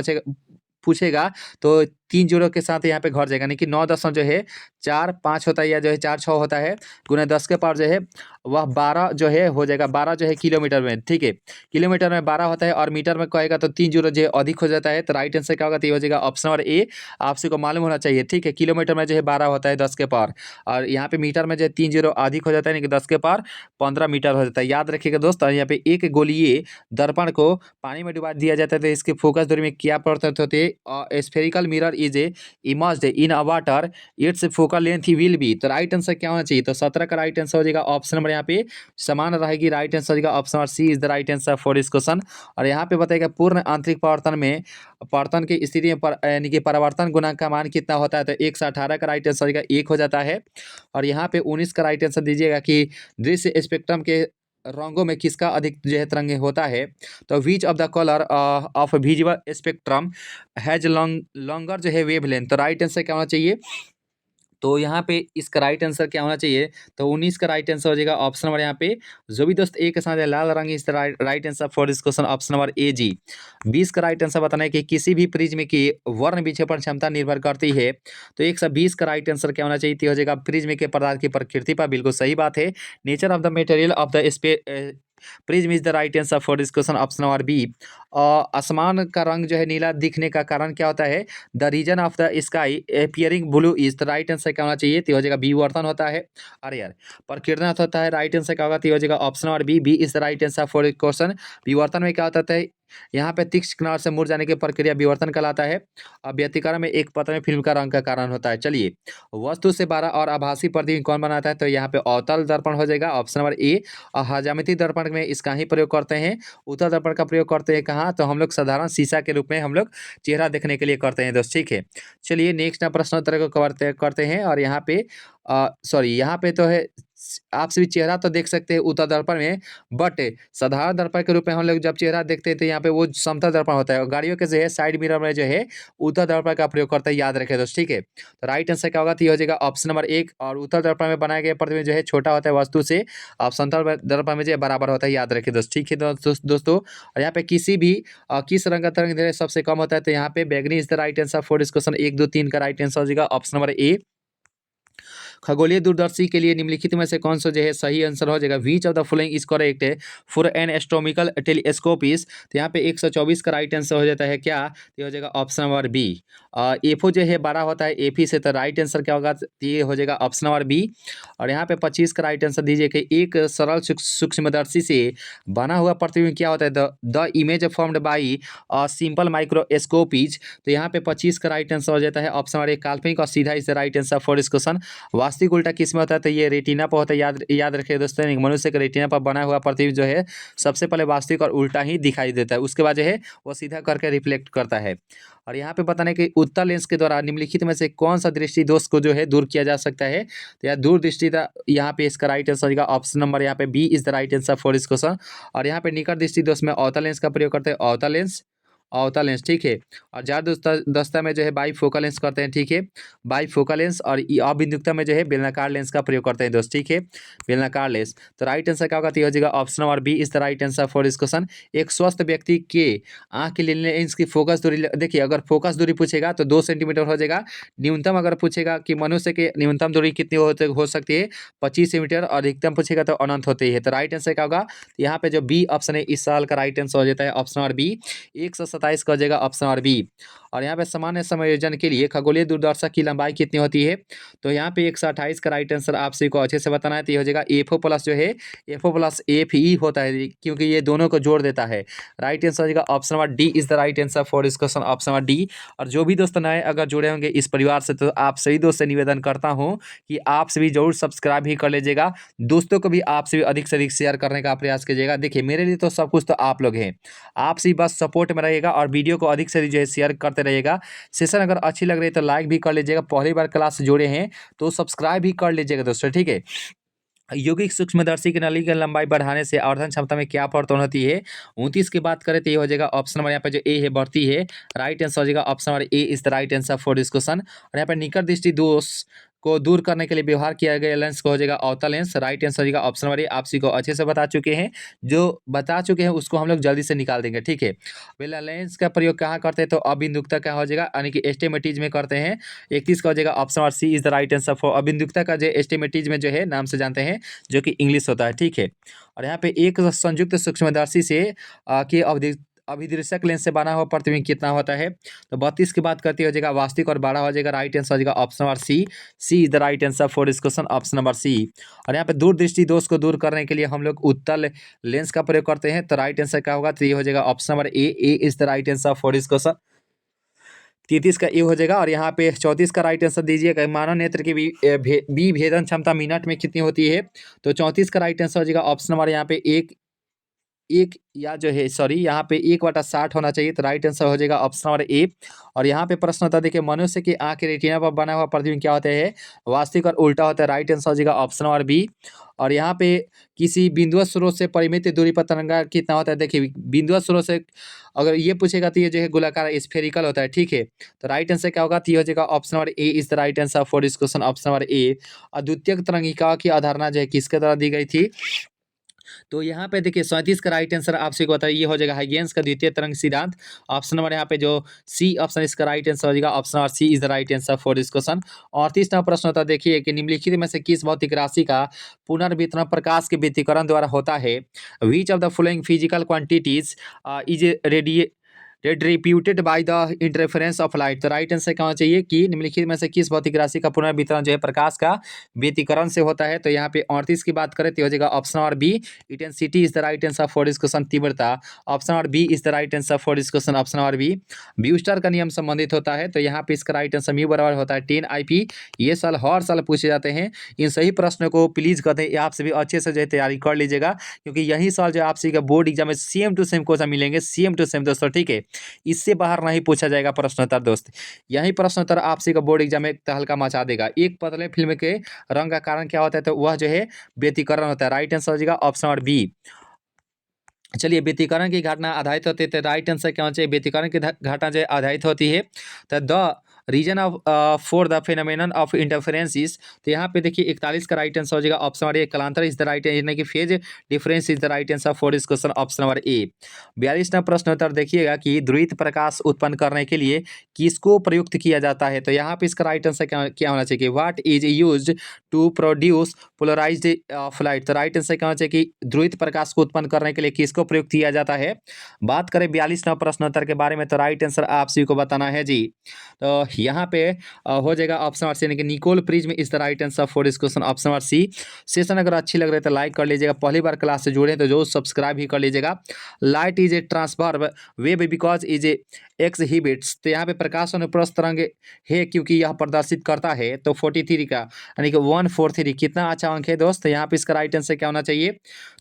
पूछेगा तो 3 जीरो के साथ यहाँ पे घट जाएगा, यानी कि 9 जो है 4-5 होता है, या जो है 4-6 होता है, गुना 10 के पावर जो है वह 12 जो है हो जाएगा, 12 जो है किलोमीटर में, ठीक है। किलोमीटर में 12 होता है, और मीटर में कहेगा तो 3 जीरो जो है अधिक हो जाता है। तो राइट आंसर क्या होगा? तो ये हो जाएगा ऑप्शन नंबर ए। आपसे को मालूम होना चाहिए, ठीक है। किलोमीटर में जो है 12 होता है 10 के पावर, और यहाँ पे मीटर में जो है 3 जीरो अधिक हो जाता है, यानी कि 10 के पावर 15 मीटर हो जाता है, याद रखिएगा दोस्त। और यहाँ पे एक गोलीय दर्पण को पानी में डुबा दिया जाता है, तो इसकी फोकस दूरी में क्या परिवर्तन होते हैं? Spherical mirror is emerged in a water, it's focal length will be, तो राइट आंसर क्या होना चाहिए? तो 17 का राइट आंसर हो जाएगा ऑप्शन नंबर यहाँ पे समान रहेगी, राइट आंसर हो जाएगा option number C is the right answer for this question. और यहाँ पे बताएगा पूर्ण आंतरिक परावर्तन में परावर्तन की स्थिति में यानी कि परावर्तन गुणांक का मान कितना होता है? तो 1 से 18 का राइट आंसर हो जाएगा 1 हो जाता है। और यहाँ पे 19 का राइट आंसर दीजिएगा कि दृश्य स्पेक्ट्रम के रंगों में किसका अधिक जो है तरंगे होता है? तो विच of the colour of visual spectrum has longer जो है वेवलेंथ, तो राइट आंसर क्या होना चाहिए? तो यहाँ पे इसका राइट आंसर क्या होना चाहिए? तो 19 का राइट आंसर हो जाएगा ऑप्शन नंबर यहाँ पे जो भी दोस्त ए के साथ है लाल रंग is right answer for this question, option number A जी। 20 का राइट आंसर बताना है कि किसी भी प्रिज्म की वर्ण विक्षेपण क्षमता निर्भर करती है। तो 120 का राइट आंसर क्या होना चाहिए? तो हो जाएगा प्रिज्म के पदार्थ की प्रकृति पर, बिल्कुल सही बात है। Nature of the material of the prism is the right answer for this question, option number B. आसमान का रंग जो है नीला दिखने का कारण क्या होता है? The reason of the sky appearing blue is, the right answer क्या होना चाहिए? तो हो जाएगा विवर्तन होता है। अरे यार प्रकीर्णन होता है, राइट आंसर क्या होगा? तो हो जाएगा option number B, B is the right answer for question. विवर्तन में क्या होता है? यहाँ पे तीक्ष्ण किनार से मुड़ जाने की प्रक्रिया विवर्तन कहलाता है। अब व्यतिकरण में एक पत्र में फिल्म का रंग का कारण होता है। चलिए वस्तु से 12 और आभासी प्रतिबिंब कौन बनाता है? तो यहाँ पे अवतल दर्पण हो जाएगा ऑप्शन नंबर ए। और हजामती दर्पण में इसका ही प्रयोग करते हैं। उत्तल दर्पण का प्रयोग करते हैं कहाँ? तो हम लोग साधारण शीशा के रूप में हम लोग चेहरा देखने के लिए करते हैं दोस्त, ठीक है। चलिए नेक्स्ट प्रश्नोत्तर को कवर करते हैं, और यहाँ पे सॉरी यहाँ पे तो है आप सभी चेहरा तो देख सकते हैं उत्तल दर्पण में, बट साधारण दर्पण के रूप में हम लोग जब चेहरा देखते हैं तो यहाँ पे वो समतल दर्पण होता है, और गाड़ियों के जो है साइड मिरर में जो है उत्तल दर्पण का प्रयोग करते हैं, याद रखें दोस्तों, ठीक है। तो राइट आंसर क्या होगा, तो ये हो जाएगा ऑप्शन नंबर 1। और उत्तल दर्पण में बनाए गए प्रतिबिंब जो है छोटा होता है वस्तु से, और समतल दर्पण में जो है बराबर होता है, याद रखें दोस्तों, ठीक है दोस्तों। और यहाँ पे किस रंग का तरंग दैर्ध्य सबसे कम होता है, तो यहाँ पे बैगनी is the right answer for this question. 1 2 3 का राइट आंसर हो जाएगा ऑप्शन नंबर ए। खगोलीय दूरदर्शी के लिए निम्नलिखित में से कौन सा जो है सही आंसर हो जाएगा, which of the following is correct है for an astronomical telescope is. तो यहाँ पे 124 का राइट आंसर हो जाता है क्या, तो ये हो जाएगा ऑप्शन नंबर बी। एफओ जो है 12 होता है एफी से, तो राइट आंसर क्या होगा, तो ये हो जाएगा ऑप्शन नंबर बी। और यहाँ पे 25 का राइट आंसर दीजिए कि एक सरल सूक्ष्मदर्शी से बना हुआ प्रतिबिंब क्या होता है, the image formed by simple microscope is. तो यहाँ पे 25 का राइट आंसर हो जाता है ऑप्शन नंबर ए, काल्पनिक और सीधा is the right answer for this question. वास्तविक उल्टा किस में होता है, तो ये रेटिना पर होता है, याद रखिए दोस्तों, मनुष्य के रेटिना पर बना हुआ प्रतिबिंब जो है सबसे पहले वास्तविक और उल्टा ही दिखाई देता है, उसके बाद जो है वो सीधा करके रिफ्लेक्ट करता है। और यहाँ पे बताने कि उत्तल लेंस के द्वारा निम्नलिखित में से कौन सा दृष्टि दोष को जो है दूर किया जा सकता है, तो यह दूर दृष्टि यहाँ पे इसका राइट आंसर होगा ऑप्शन नंबर यहाँ पे B is the right answer for this question. और यहाँ पे निकट दृष्टि दोष में अवतल लेंस का प्रयोग करते हैं, अवतल लेंस, ठीक है। और जार दस्ता में जो है बाई फोकल लेंस करते हैं, ठीक है, बाई फोकल लेंस। और अबिंदुकता में जो है बेलनाकार लेंस का प्रयोग करते हैं दोस्त, ठीक है, बेलनाकार लेंस। तो राइट आंसर क्या होगा, तो हो जाएगा option number B is the right answer for this question. एक स्वस्थ व्यक्ति के आँख के लेंस की फोकस दूरी, देखिए अगर फोकस दूरी पूछेगा तो 2 सेंटीमीटर हो जाएगा। न्यूनतम अगर पूछेगा कि मनुष्य के न्यूनतम दूरी कितनी हो सकती है, 25 सेंटीमीटर, और अधिकतम पूछेगा तो अनंत होती है। तो राइट आंसर क्या होगा, यहाँ पे जो बी ऑप्शन है इस साल का राइट आंसर हो जाता है ऑप्शन नंबर बी, 127 का हो जाएगा ऑप्शन नंबर बी। और यहाँ पे सामान्य समायोजन के लिए खगोलीय दूरदर्शक की लंबाई कितनी होती है, तो यहाँ पे 128 का राइट आंसर आप सभी को अच्छे से बताना है, तो ये हो जाएगा एफओ प्लस जो है एफओ प्लस एफ ई होता है, क्योंकि ये दोनों को जोड़ देता है। राइट आंसर हो जाएगा option number D is the right answer for this question, option number D. और जो भी दोस्त नए अगर जुड़े होंगे इस परिवार से, तो आप सभी दोस्त से निवेदन करता हूँ कि आप सभी जरूर सब्सक्राइब ही कर लीजिएगा, दोस्तों को भी आप सभी अधिक से अधिक शेयर करने का प्रयास कीजिएगा। देखिए मेरे लिए तो सब कुछ तो आप लोग हैं, आप सभी बस सपोर्ट में रहिएगा और वीडियो को अधिक से अधिक जो है शेयर करते रहिएगा। सेशन अगर अच्छी लग रही है तो लाइक भी कर लीजिएगा, पहली बार क्लास से जुड़े हैं तो सब्सक्राइब भी कर लीजिएगा दोस्तों, ठीक है। यौगिक सूक्ष्मदर्शी की नली की लंबाई बढ़ाने से आवर्धन क्षमता में क्या परिवर्तन होती है, 29 की बात करें तो ये हो जाएगा ऑप्शन नंबर यहाँ पे जो ए है बढ़ती है, राइट आंसर हो जाएगा option number A is the right answer for this question. और यहाँ पे निकट दृष्टि दोष को दूर करने के लिए व्यवहार किया गया लेंस को हो जाएगा अवतल लेंस, राइट आंसर हो जाएगा ऑप्शन नंबर ए। आप सभी को अच्छे से बता चुके हैं, जो बता चुके हैं उसको हम लोग जल्दी से निकाल देंगे, ठीक है। पहला लेंस का प्रयोग कहाँ करते हैं, तो अबिंदुकता क्या हो जाएगा, यानी कि एस्टिमेटिज में करते हैं। 31 का हो जाएगा option number C is the right answer for अबिंदुकता का जो एस्टिमेटिज में जो है नाम से जानते हैं, जो कि इंग्लिश होता है, ठीक है। और यहाँ पे एक संयुक्त सूक्ष्मदर्शी से की अभिदृश्यक लेंस से बना हुआ प्रतिबिंब कितना होता है, तो 32 की बात करती हो जाएगा वास्तविक, और 12 हो जाएगा राइट आंसर हो जाएगा option number C is the right answer for this question, option number C. और यहाँ पे दूरदृष्टि दोष को दूर करने के लिए हम लोग उत्तल लेंस का प्रयोग करते हैं, तो राइट आंसर क्या होगा, तो ये हो जाएगा option number A is the right answer for this question. 33 का ए हो जाएगा। और यहाँ पे 34 का राइट आंसर दीजिएगा, मानव नेत्र की बी भेदन क्षमता मिनट में कितनी होती है, तो 34 का राइट आंसर हो जाएगा ऑप्शन नंबर यहाँ पे एक या जो है सॉरी यहाँ पे 1/60 होना चाहिए, तो राइट आंसर हो जाएगा ऑप्शन नंबर ए। और यहाँ पे प्रश्न होता है, देखिए मनुष्य की आंख के रेटिना पर बना हुआ प्रतिबिंब क्या होता है, वास्तविक और उल्टा होता है, राइट आंसर हो जाएगा ऑप्शन नंबर बी। और यहाँ पे किसी बिंदुवत स्रोत से परिमित दूरी पर तरंगा कितना होता है, देखिए बिंदुवत स्रोत से अगर ये पूछेगा तो ये जो है गोलाकार स्फेरिकल होता है, ठीक है। तो राइट आंसर क्या होगा, तो ये हो जाएगा option number A is the right answer for this question, option number ए। अद्वितीय तरंगिका की अवधारणा जो है किसके द्वारा दी गई थी, तो यहाँ पे देखिए 37 का राइट आंसर आपसे को बताइए, ये हो जाएगा हाइगेंस का द्वितीय तरंग सिद्धांत, ऑप्शन नंबर यहाँ पे जो सी ऑप्शन इसका राइट आंसर हो जाएगा option number C is the right answer for this question. 38वां प्रश्न होता है, देखिए कि निम्नलिखित में से किस भौतिक राशि का पुनर्वितरण प्रकाश के व्यतिकरण द्वारा होता है, विच of the following physical quantities is radiated by the interference of light. तो राइट आंसर क्या होना चाहिए कि निम्नलिखित में से किस भौतिक राशि का पुनर्वितरण जो है प्रकाश का व्यतिकरण से होता है, तो यहाँ पे 38 की बात करें तो हो जाएगा option number B intensity is the right answer for this question, तीव्रता, option number B is the right answer for this question, option number B. Brewster का नियम संबंधित होता है, तो यहाँ पे इसका राइट आंसर म्यू बराबर होता है 10 IP। ये साल हर साल पूछे जाते हैं, इन सही प्रश्नों को प्लीज कहते हैं आप सभी अच्छे से जो है तैयारी कर लीजिएगा, क्योंकि यही साल जो आपसे का बोर्ड एग्जाम में सेम टू सेम क्वेश्चन मिलेंगे, सेम टू सेम दोस्तों, ठीक है। इससे बाहर नहीं पूछा जाएगा प्रश्नोत्तर दोस्त। यही प्रश्नोत्तर आपसी का बोर्ड एग्जाम में तहलका मचा देगा। एक पतले फिल्म के रंग का कारण क्या होता है, तो वह जो है व्यतिकरण होता है। राइट आंसर हो जाएगा ऑप्शन नंबर बी। चलिए, व्यतिकरण की घटना आधारित होती है, तो राइट आंसर क्या होना चाहिए, व्यतिकरण की घटना जो आधारित होती है तो the reason of for the phenomenon of interferences. तो यहाँ पे देखिए 41 का राइट आंसर हो जाएगा ऑप्शन नंबर ए। कलांतर इज द राइट, यानी कि phase difference is the right answer for this question, option number A. 42वां प्रश्न उत्तर देखिएगा कि ध्रुवित प्रकाश उत्पन्न करने के लिए किसको प्रयुक्त किया जाता है। तो यहाँ पे इसका राइट आंसर क्या होना चाहिए, what is used to produce polarised light. तो राइट आंसर क्या होना चाहिए कि ध्रुवित प्रकाश को उत्पन्न करने के लिए किसको प्रयुक्त किया जाता है। बात करें 42वां प्रश्नोत्तर के बारे में, तो राइट आंसर आप सभी को बताना है जी। तो यहाँ पे हो जाएगा ऑप्शन नंबर सी, यानी कि Nicol prism is the right answer for this question, option number C. Session अगर अच्छी लग रही है तो लाइक कर लीजिएगा, पहली बार क्लास से जुड़े तो जो सब्सक्राइब भी कर लीजिएगा। Light is a transverse wave because is a exhibits. तो यहाँ पे प्रकाश अनुप्रस्थ तरंग है क्योंकि यह प्रदर्शित करता है। तो 43 का यानी कि 143 कितना अच्छा अंक है दोस्त। यहाँ पे इसका राइट आंसर क्या होना चाहिए,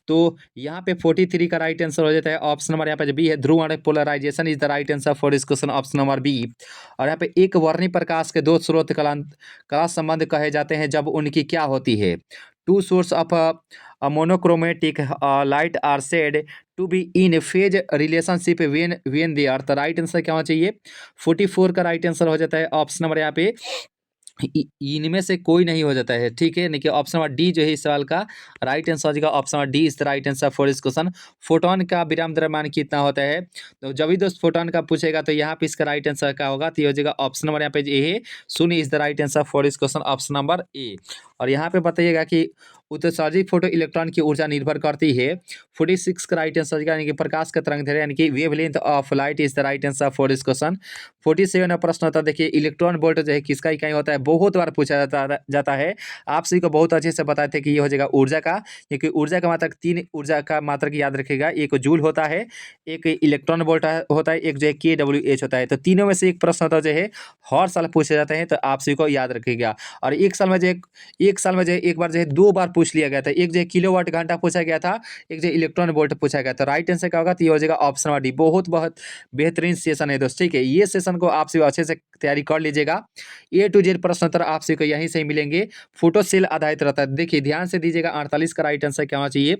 तो यहाँ पे 43 का राइट आंसर हो जाता है ऑप्शन नंबर यहाँ पे जो बी है, ध्रुव polarisation is the right answer for this question, option number B. और यहाँ पे एक वर्णी प्रकाश के दो स्रोत कला संबंध कहे जाते हैं जब उनकी क्या होती है, two source of monochromatic light are said to be in phase relationship when they are. तो राइट आंसर क्या होना चाहिए, 44 का राइट आंसर हो जाता है ऑप्शन नंबर यहाँ पे इनमें से कोई नहीं हो जाता है, ठीक है। देखिए ऑप्शन नंबर डी जो है इस सवाल का राइट आंसर हो जाएगा, option number D is the right answer for this question. Photon का विराम द्रव्यमान कितना होता है, तो जब भी दोस्त फोटोन का पूछेगा तो यहाँ पे इसका राइट आंसर क्या होगा, तो ये हो जाएगा ऑप्शन नंबर यहाँ पे ए है, शून्य is the right answer for this question, option number A. और यहाँ पे बताइएगा कि उत्सर्जित फोटो इलेक्ट्रॉन की ऊर्जा निर्भर करती है। 46 का राइट आंसर यानी कि प्रकाश का तरंगदैर्घ्य यानी कि wavelength of light is the right answer for this question. 47 प्रश्न होता है, देखिए इलेक्ट्रॉन वोल्ट जो है किसका इकाई होता है, बहुत बार पूछा जाता है। आप सभी को बहुत अच्छे से बताए थे कि ये हो जाएगा ऊर्जा का, क्योंकि ऊर्जा का मात्रक 3 ऊर्जा का मात्रक याद रखेगा, एक जूल होता है, एक इलेक्ट्रॉन वोल्ट होता है, एक जो है KWH होता है। तो तीनों में से एक प्रश्न होता है जो है हर साल पूछे जाते हैं, तो आप सभी को याद रखेगा। और एक साल में जो है एक बार जो है 2 बार पूछ लिया गया था, एक जो है किलोवाट घंटा पूछा गया था, एक जो इलेक्ट्रॉन वोल्ट पूछा गया था। राइट आंसर क्या होगा, तो ये हो जाएगा ऑप्शन नंबर डी। बहुत बेहतरीन सेशन है दोस्त, ठीक है। ये सेशन को आप सभी अच्छे से तैयारी कर लीजिएगा। A to Z प्रश्न उत्तर आप सभी को यहीं से ही मिलेंगे, फोटो सेल आधारित रहता है। देखिए ध्यान से दीजिएगा, 48 का राइट आंसर क्या होना चाहिए,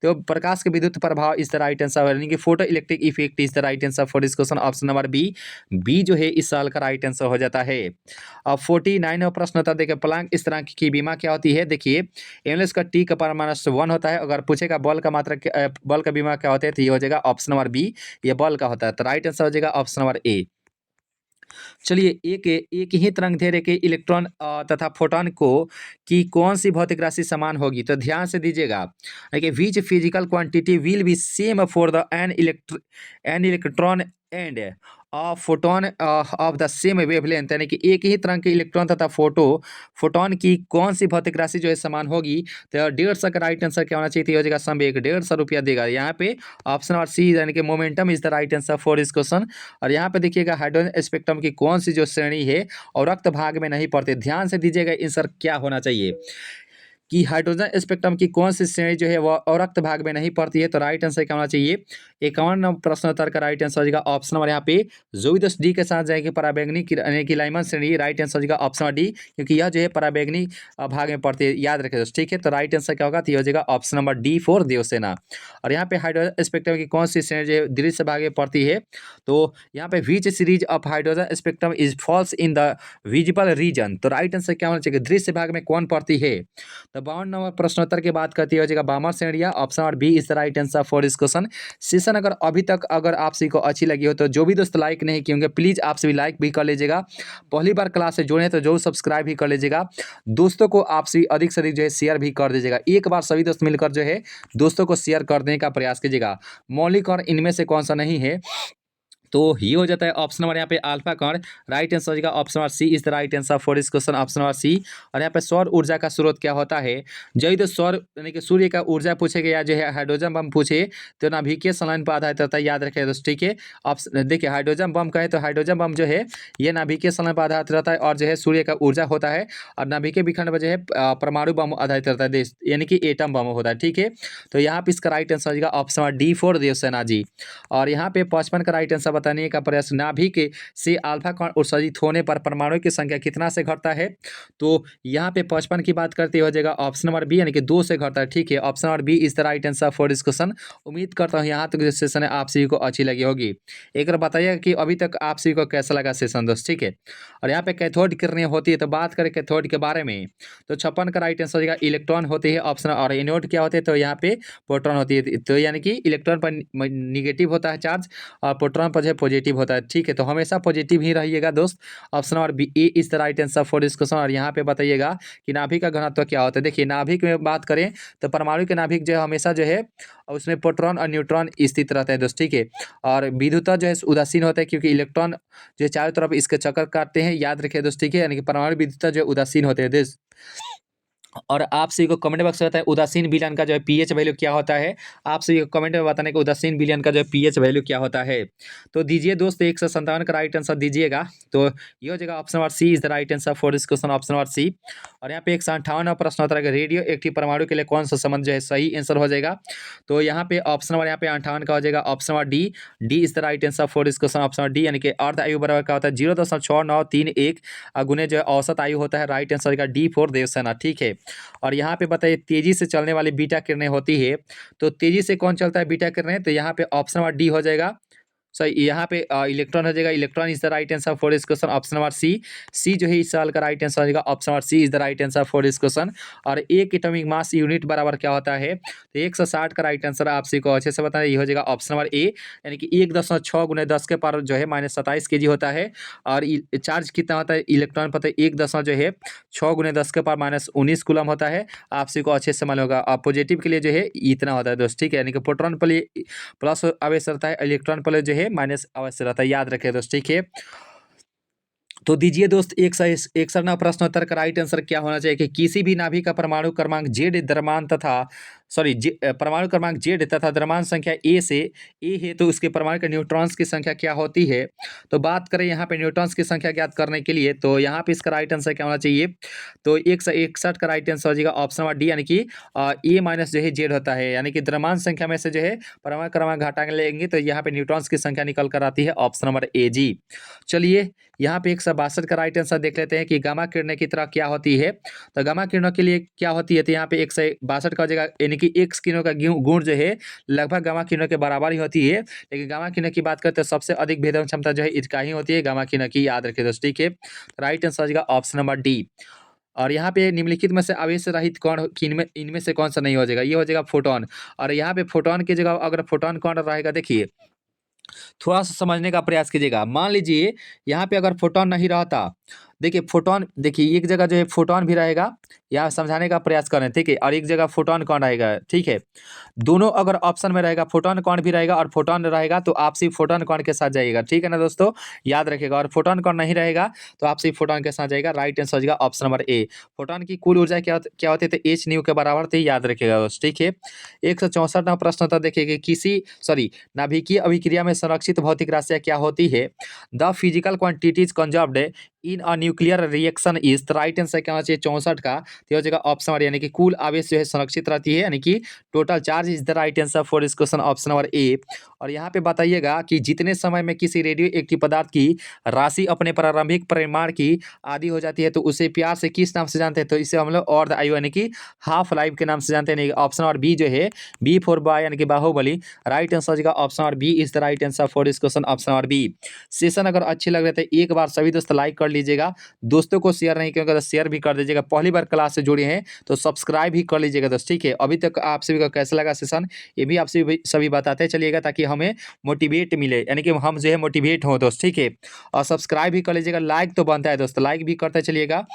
तो प्रकाश के विद्युत प्रभाव इज द राइट आंसर, यानी कि photo electric effect is the right answer for this question, option number B जो है इस साल का राइट आंसर हो जाता है। अब 49 प्रश्न होता है, देखिए प्लांक स्थिरांक की बीमा क्या होती है। देखिए एमएलएस का टी का परमाणु 1 होता है। अगर पूछेगा बल का मात्रा बल का बीमा क्या होता है, तो ये हो जाएगा ऑप्शन नंबर बी, ये बल का होता है। तो राइट आंसर हो जाएगा ऑप्शन नंबर ए। चलिए एक ही तरंगदैर्घ्य के इलेक्ट्रॉन तथा फोटॉन को की कौन सी भौतिक राशि समान होगी, तो ध्यान से दीजिएगा। देखिए which physical quantity will be same for the an electron and photon of the same wavelength, यानी कि एक ही तरंग के इलेक्ट्रॉन तथा फोटोन की कौन सी भौतिक राशि जो है समान होगी। तो 150 का राइट आंसर क्या होना चाहिए, तो हो जाएगा संवेग, 150 रुपया देगा। यहाँ पे ऑप्शन नंबर सी यानी कि momentum is the right answer for this question. और यहाँ पे देखिएगा हाइड्रोजन स्पेक्ट्रम की कौन सी जो श्रेणी है और रक्त भाग में नहीं पड़ते। ध्यान से दीजिएगा, आंसर क्या होना चाहिए कि हाइड्रोजन स्पेक्ट्रम की कौन सी श्रेणी जो है वह अवरक्त भाग में नहीं पड़ती है। तो राइट आंसर क्या होना चाहिए, 51 प्रश्नोत्तर का राइट आंसर हो जाएगा ऑप्शन नंबर यहाँ पे जोइडस डी के साथ जाएंगे पराबैंगनी की लाइमन श्रेणी, राइट आंसर हो जाएगा ऑप्शन नंबर डी, क्योंकि यह जो है पराबैंगनी भाग में पड़ती है, याद रखें दोस्तों, ठीक है। तो राइट आंसर क्या होगा, तो यह हो जाएगा option number D for Devsena. और यहाँ पे हाइड्रोजन स्पेक्ट्रम की कौन सी श्रेणी जो है दृश्य भाग में पड़ती है, तो यहाँ पे which series of hydrogen spectrum is falls in the visible region. तो राइट आंसर क्या होना चाहिए, दृश्य भाग में कौन पड़ती है। तो 52 प्रश्नोत्तर की बात करती हो जाएगा बामर श्रेणियां, option number B is the right answer for this question. Session अभी तक अगर आप सभी को अच्छी लगी हो तो जो भी दोस्त लाइक नहीं किए होंगे प्लीज आप सभी लाइक भी कर लीजिएगा। पहली बार क्लास से जुड़े तो जो सब्सक्राइब भी कर लीजिएगा। दोस्तों को आप सभी अधिक से अधिक जो है शेयर भी कर दीजिएगा। एक बार सभी दोस्त मिलकर जो है दोस्तों को शेयर करने का प्रयास कीजिएगा। मौलिक और इनमें से कौन सा नहीं है, तो ये हो जाता है ऑप्शन नंबर यहाँ पे अल्फा कण, राइट आंसर हो जाएगा option number C is the right answer for this question, option number C. और यहाँ पे सौर ऊर्जा का स्रोत क्या होता है, जो तो सौर यानी कि सूर्य का ऊर्जा पूछेगा या जो है हाइड्रोजन बम पूछे तो नाभिकीय संलयन पर आधारित रहता है, याद रखें दोस्तों, ठीक है। ऑप्शन देखिए हाइड्रोजन बम कहे तो हाइड्रोजन बम जो है ये नाभिकीय संलयन पर आधारित रहता है और जो है सूर्य का ऊर्जा होता है, और नाभिकीय विखंडन पर जो है परमाणु बम आधारित रहता है, यानी कि एटम बम होता है, ठीक है। तो यहाँ पे इसका राइट आंसर हो जाएगा option number D for Devsena ji. और यहाँ पे 55 का राइट आंसर बताने का प्रयास, नाभिक से अल्फा कण उत्सर्जित होने पर परमाणु की संख्या कितना से घटता है? तो यहाँ पे 55 की बात करते हो जाएगा ऑप्शन नंबर बी यानी कि 2 से घटता है। ठीक है, option number B is the right answer for this question. उम्मीद करता हूँ यहाँ तक जो सेशन है आप सभी को अच्छी लगी होगी। एक बार बताइएगा कि अभी तक आप सभी को कैसा लगा सेशन दोस्त। ठीक है, और यहाँ पे कैथोड किरणें होती है, तो बात करें कैथोड के बारे में तो 56 का राइट आंसर हो जाएगा इलेक्ट्रॉन होती है ऑप्शन, और एनोड क्या होते हैं तो यहाँ पे प्रोटॉन होती है। तो यानी कि इलेक्ट्रॉन पर निगेटिव होता है चार्ज और प्रोटॉन पर जो है पॉजिटिव होता है। ठीक है, तो हमेशा पॉजिटिव ही रहिएगा दोस्त। Option number B A is the right answer for this question. और यहाँ पे बताइएगा कि नाभिक का घनत्व क्या होता है। देखिए नाभिक में बात करें तो परमाणु के नाभिक जो है हमेशा जो है उसमें प्रोटॉन और न्यूट्रॉन स्थित रहते हैं दोस्त। ठीक है, और विद्युतता जो है उदासीन होता है क्योंकि इलेक्ट्रॉन जो है चारों तरफ इसके चक्कर काटते हैं, याद रखिए दोस्त। ठीक है, यानी कि परमाणु विद्युतता जो है उदासीन होते हैं दोस्त। और आप सभी को कमेंट बॉक्स में बताएं उदासीन विलयन का जो है पीएच वैल्यू क्या होता है। आप सभी को कमेंट में बताने का उदासीन विलयन का जो है पीएच वैल्यू क्या होता है। तो दीजिए दोस्त 157 का राइट आंसर दीजिएगा। तो ये हो जाएगा option number C is the right answer for this question, option number C. और यहाँ पे 158 प्रश्न होता है रेडियो एक्टिव परमाणु के लिए कौन सा संबंध जो है सही आंसर हो जाएगा। तो यहाँ पे ऑप्शन नंबर यहाँ पे 58 का हो जाएगा option number D. D is the right answer for this question, option number D. यानी कि अर्ध आयु बराबर क्या होता है 0.6931 गुने जो है औसत आयु होता है। राइट आंसर होगा डी फॉर देवसेना। ठीक है, और यहाँ पे बताइए तेजी से चलने वाली बीटा किरणें होती है, तो तेजी से कौन चलता है बीटा किरणें, तो यहाँ पे ऑप्शन नंबर डी हो जाएगा। सो यहाँ पे इलेक्ट्रॉन हो जाएगा, electron is the right answer for this question, option number C. C जो है इस सवाल का राइट आंसर हो जाएगा, option number C is the right answer for this question. और एक एटॉमिक मास यूनिट बराबर क्या होता है, तो 160 का राइट आंसर आप सभी को अच्छे से बताना, ये हो जाएगा ऑप्शन नंबर ए। यानी कि 1.6 गुने 10 के पावर जो है -27 kg होता है। और चार्ज कितना होता है इलेक्ट्रॉन पता है 1 जो है 6 गुने 10 के पावर -19 कूलम होता है। आप सभी को अच्छे से मालूम होगा। और पॉजिटिव के लिए जो है इतना होता है दोस्त। ठीक है, यानी कि प्रोटॉन पर प्लस अवश्य रहता है, इलेक्ट्रॉन पर जो है माइनस अवश्य रहता है, याद रखें दोस्त। ठीक है, तो दीजिए दोस्त 161 प्रश्न उत्तर का राइट आंसर क्या होना चाहिए कि किसी भी नाभिक का परमाणु क्रमांक जेड द्रव्यमान तथा परमाणु क्रमांक जेड तथा द्रव्यमान संख्या ए है तो उसके परमाणु के न्यूट्रॉन्स की संख्या क्या होती है। तो बात करें यहाँ पे न्यूट्रॉन्स की संख्या ज्ञात करने के लिए, तो यहाँ पे इसका राइट आंसर क्या होना चाहिए, तो 161 का राइट आंसर हो जाएगा ऑप्शन नंबर डी। यानी कि ए माइनस जो है जेड होता है, यानी कि द्रव्यमान संख्या में से जो है परमाणु क्रमांक घटा लेंगे तो यहाँ पे न्यूट्रॉन्स की संख्या निकल कर आती है ऑप्शन नंबर ए जी। चलिए यहाँ पे 162 का राइट आंसर देख लेते हैं कि गामा किरणें की तरह क्या होती है। तो गामा किरणों के लिए क्या होती है, तो यहाँ पे 162 का हो जाएगा, यानी कि एक्स किरणों का गुण जो है लगभग गामा किरणों के बराबर ही होती है। लेकिन गामा किरणों की बात करते हैं सबसे अधिक भेदन क्षमता जो है इसका ही होती है, गामा किरणों की, याद रखिए दोस्तों। ठीक है, राइट आंसर हो जाएगा ऑप्शन नंबर डी। और यहाँ पे निम्नलिखित में से आवेश रहित कौन इनमें से कौन सा नहीं हो जाएगा, ये हो जाएगा फोटोन। और यहाँ पे फोटोन की जगह अगर फोटोन कौन रहेगा, देखिए थोड़ा सा समझने का प्रयास कीजिएगा। मान लीजिए यहाँ पे अगर फोटोन नहीं रहता, देखिए फोटोन, देखिए एक जगह जो है फोटोन भी रहेगा, यहाँ समझाने का प्रयास करें। ठीक है, और एक जगह फोटोन कौन रहेगा। ठीक है, दोनों अगर ऑप्शन में रहेगा फोटोन कौन भी रहेगा और फोटोन रहेगा तो आप सिर्फ फोटोन कौन के साथ जाइएगा। ठीक है ना दोस्तों, याद रखिएगा। और फोटोन कौन नहीं रहेगा तो आप सिर्फ फोटोन के साथ जाएगा। राइट आंसर हो जाएगा ऑप्शन नंबर ए। फोटोन की कुल ऊर्जा क्या होती है, तो एच न्यू के बराबर थी, याद रखिएगा दोस्तों। ठीक है, 164वां प्रश्न था, देखिए कि नाभिकीय अभिक्रिया में संरक्षित भौतिक राशियां क्या होती है। The physical quantities conserved in a nuclear reaction is, right answer क्या होना चाहिए 64 का, तो हो जाएगा ऑप्शन नंबर, यानी कि कुल आवेश जो है संरक्षित रहती है, यानी कि total charge is the right answer for this question, option number A. और यहाँ पे बताइएगा कि जितने समय में किसी रेडियो एक्टिव पदार्थ की राशि अपने प्रारंभिक परिमाण की आधी हो जाती है तो उसे प्यार से किस नाम से जानते हैं, तो इसे हम लोग अर्ध आयु यानी कि हाफ लाइफ के नाम से जानते हैं। ऑप्शन नंबर बी जो है बी फॉर बॉय यानी कि बाहुबली। राइट आंसर हो जाएगा option number B is the right answer for this question, option number B. Session अगर अच्छे लग रहे थे एक बार सभी दोस्त लाइक कर लीजिएगा, दोस्तों को शेयर नहीं किया तो शेयर भी कर दीजिएगा। पहली बार क्लास से जुड़े हैं तो सब्सक्राइब भी कर लीजिएगा दोस्त। ठीक है, अभी तक आप सभी को कैसा लगा सेशन ये भी आप सभी बताते चलिएगा ताकि हमें मोटिवेट मिले, यानी कि हम जो है मोटिवेट हो दोस्त। ठीक है, और सब्सक्राइब भी कर लीजिएगा, लाइक तो बनता है दोस्त, लाइक भी करते चलिएगा।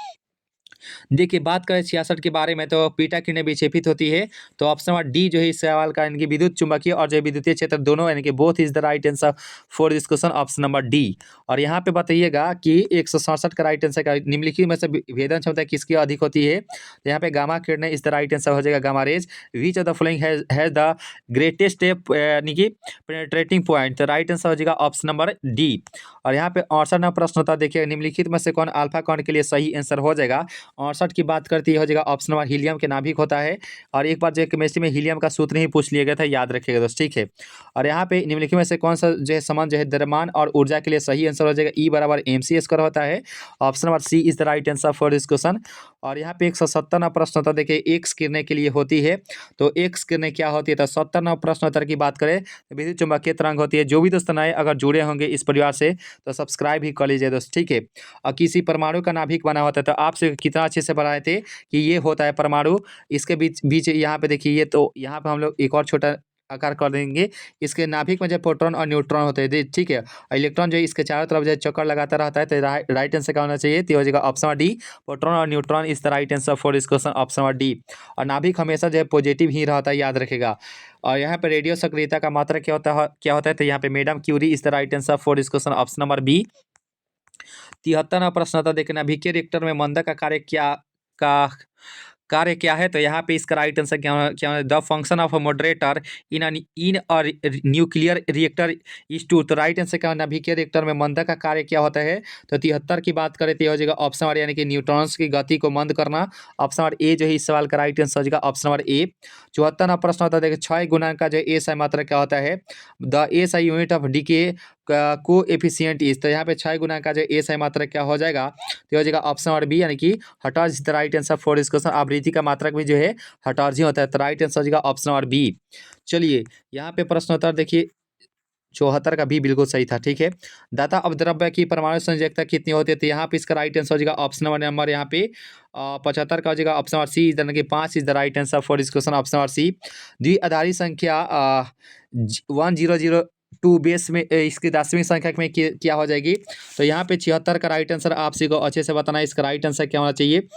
देखिए बात करें 66 के बारे में तो बीटा किरणें विक्षेपित होती है, तो ऑप्शन नंबर डी जो है इस सवाल का, यानी कि विद्युत चुंबकीय और जो है विद्युतीय क्षेत्र दोनों, यानी कि both is the right answer for this question, option number D. और यहाँ पे बताइएगा कि 167 का राइट आंसर का निम्नलिखित में से भेदन क्षमता किसकी अधिक होती है, तो यहाँ पे गामा किरणें इज द राइट आंसर हो जाएगा gamma rays. Which of the following has the greatest यानी कि पेनिट्रेटिंग पॉइंट, तो राइट आंसर हो जाएगा ऑप्शन नंबर डी। और यहाँ पे 68वां प्रश्न होता है, देखिए निम्नलिखित में से कौन अल्फा कण के लिए सही आंसर हो जाएगा। 68 की बात करती है हो जाएगा ऑप्शन नंबर हीलियम के नाभिक होता है। और एक बार जो केमिस्ट्री में हीलियम का सूत्र ही पूछ लिया गया था, याद रखिएगा दोस्त, ठीक है। और यहाँ पे निम्नलिखित में से कौन सा जो है संबंध जो है द्रव्यमान और ऊर्जा के लिए सही आंसर हो जाएगा, E बराबर mc² होता है। Option number C is the right answer for this question. और यहाँ पे 170 प्रश्न उत्तर देखिए एक्स किरणें के लिए होती है। तो एक्स किरणें क्या होती है, तो 70 प्रश्न उत्तर की बात करें तो विद्युत चुम्बकीय तरंग होती है। जो भी दोस्त नए अगर जुड़े होंगे इस परिवार से तो सब्सक्राइब ही कर लीजिए दोस्त, ठीक है। और किसी परमाणु का नाभिक बना होता है तो आपसे कितना अच्छे से बनाए थे कि ये होता है परमाणु। इसके बीच बीच यहाँ पे देखिए, ये तो यहाँ पे हम लोग एक और छोटा आकार कर देंगे। इसके नाभिक में जो प्रोटॉन और न्यूट्रॉन होते हैं, ठीक है। और इलेक्ट्रॉन जो है इसके चारों तरफ जो चक्कर लगाता रहता है। तो राइट आंसर क्या होना चाहिए, तो हो जाएगा ऑप्शन नंबर डी, प्रोटॉन और neutron is the right answer for this question, option number D. और नाभिक हमेशा जो है पॉजिटिव ही रहता है, याद रखेगा। और यहाँ पे रेडियो सक्रियता का मात्रा क्या होता है, तो यहाँ पे madam Curie is the right answer for this question, option number B. 73वां प्रश्न था, देखना नाभिकीय रिएक्टर में मंदक का कार्य क्या है, तो यहाँ पे इसका राइट आंसर क्या है, the function of a moderator in a nuclear reactor is to. तो राइट आंसर क्या है, नाभिकीय रिएक्टर में मंदक का कार्य क्या होता है, तो 73 की बात करें तो हो जाएगा ऑप्शन नंबर, यानी कि न्यूट्रॉन्स की गति को मंद करना। ऑप्शन नंबर ए जो है इस सवाल का राइट आंसर हो जाएगा ऑप्शन नंबर ए। 74वां प्रश्न होता है, देखिए 6 गुणांक का जो एस आई मात्रा क्या होता है, the S I unit of decay coefficient is. तो यहाँ पे 6 गुना का जो एस आई मात्रक क्या हो जाएगा, तो हो जाएगा ऑप्शन नंबर बी, यानी कि hertz is the right answer for this question. आवृत्ति का मात्रक भी जो है हर्ट्ज ही होता है, तो राइट आंसर हो जाएगा ऑप्शन नंबर बी। चलिए यहाँ पे प्रश्न उत्तर देखिए 74 का भी बिल्कुल सही था, ठीक है। दाता अपद्रव्य की परमाणु संयोजकता कितनी होती है, तो यहाँ पे इसका राइट आंसर हो जाएगा ऑप्शन नंबर यहाँ पे 75 का हो जाएगा ऑप्शन नंबर सी, यानी कि 5 is the right answer for this question, option number C. द्विआधारी संख्या 1002 बेस में इसकी दसवीं संख्या में क्या हो जाएगी, तो यहाँ पे 76 का राइट आंसर आप सभी को अच्छे से बताना है। इसका राइट आंसर क्या होना चाहिए,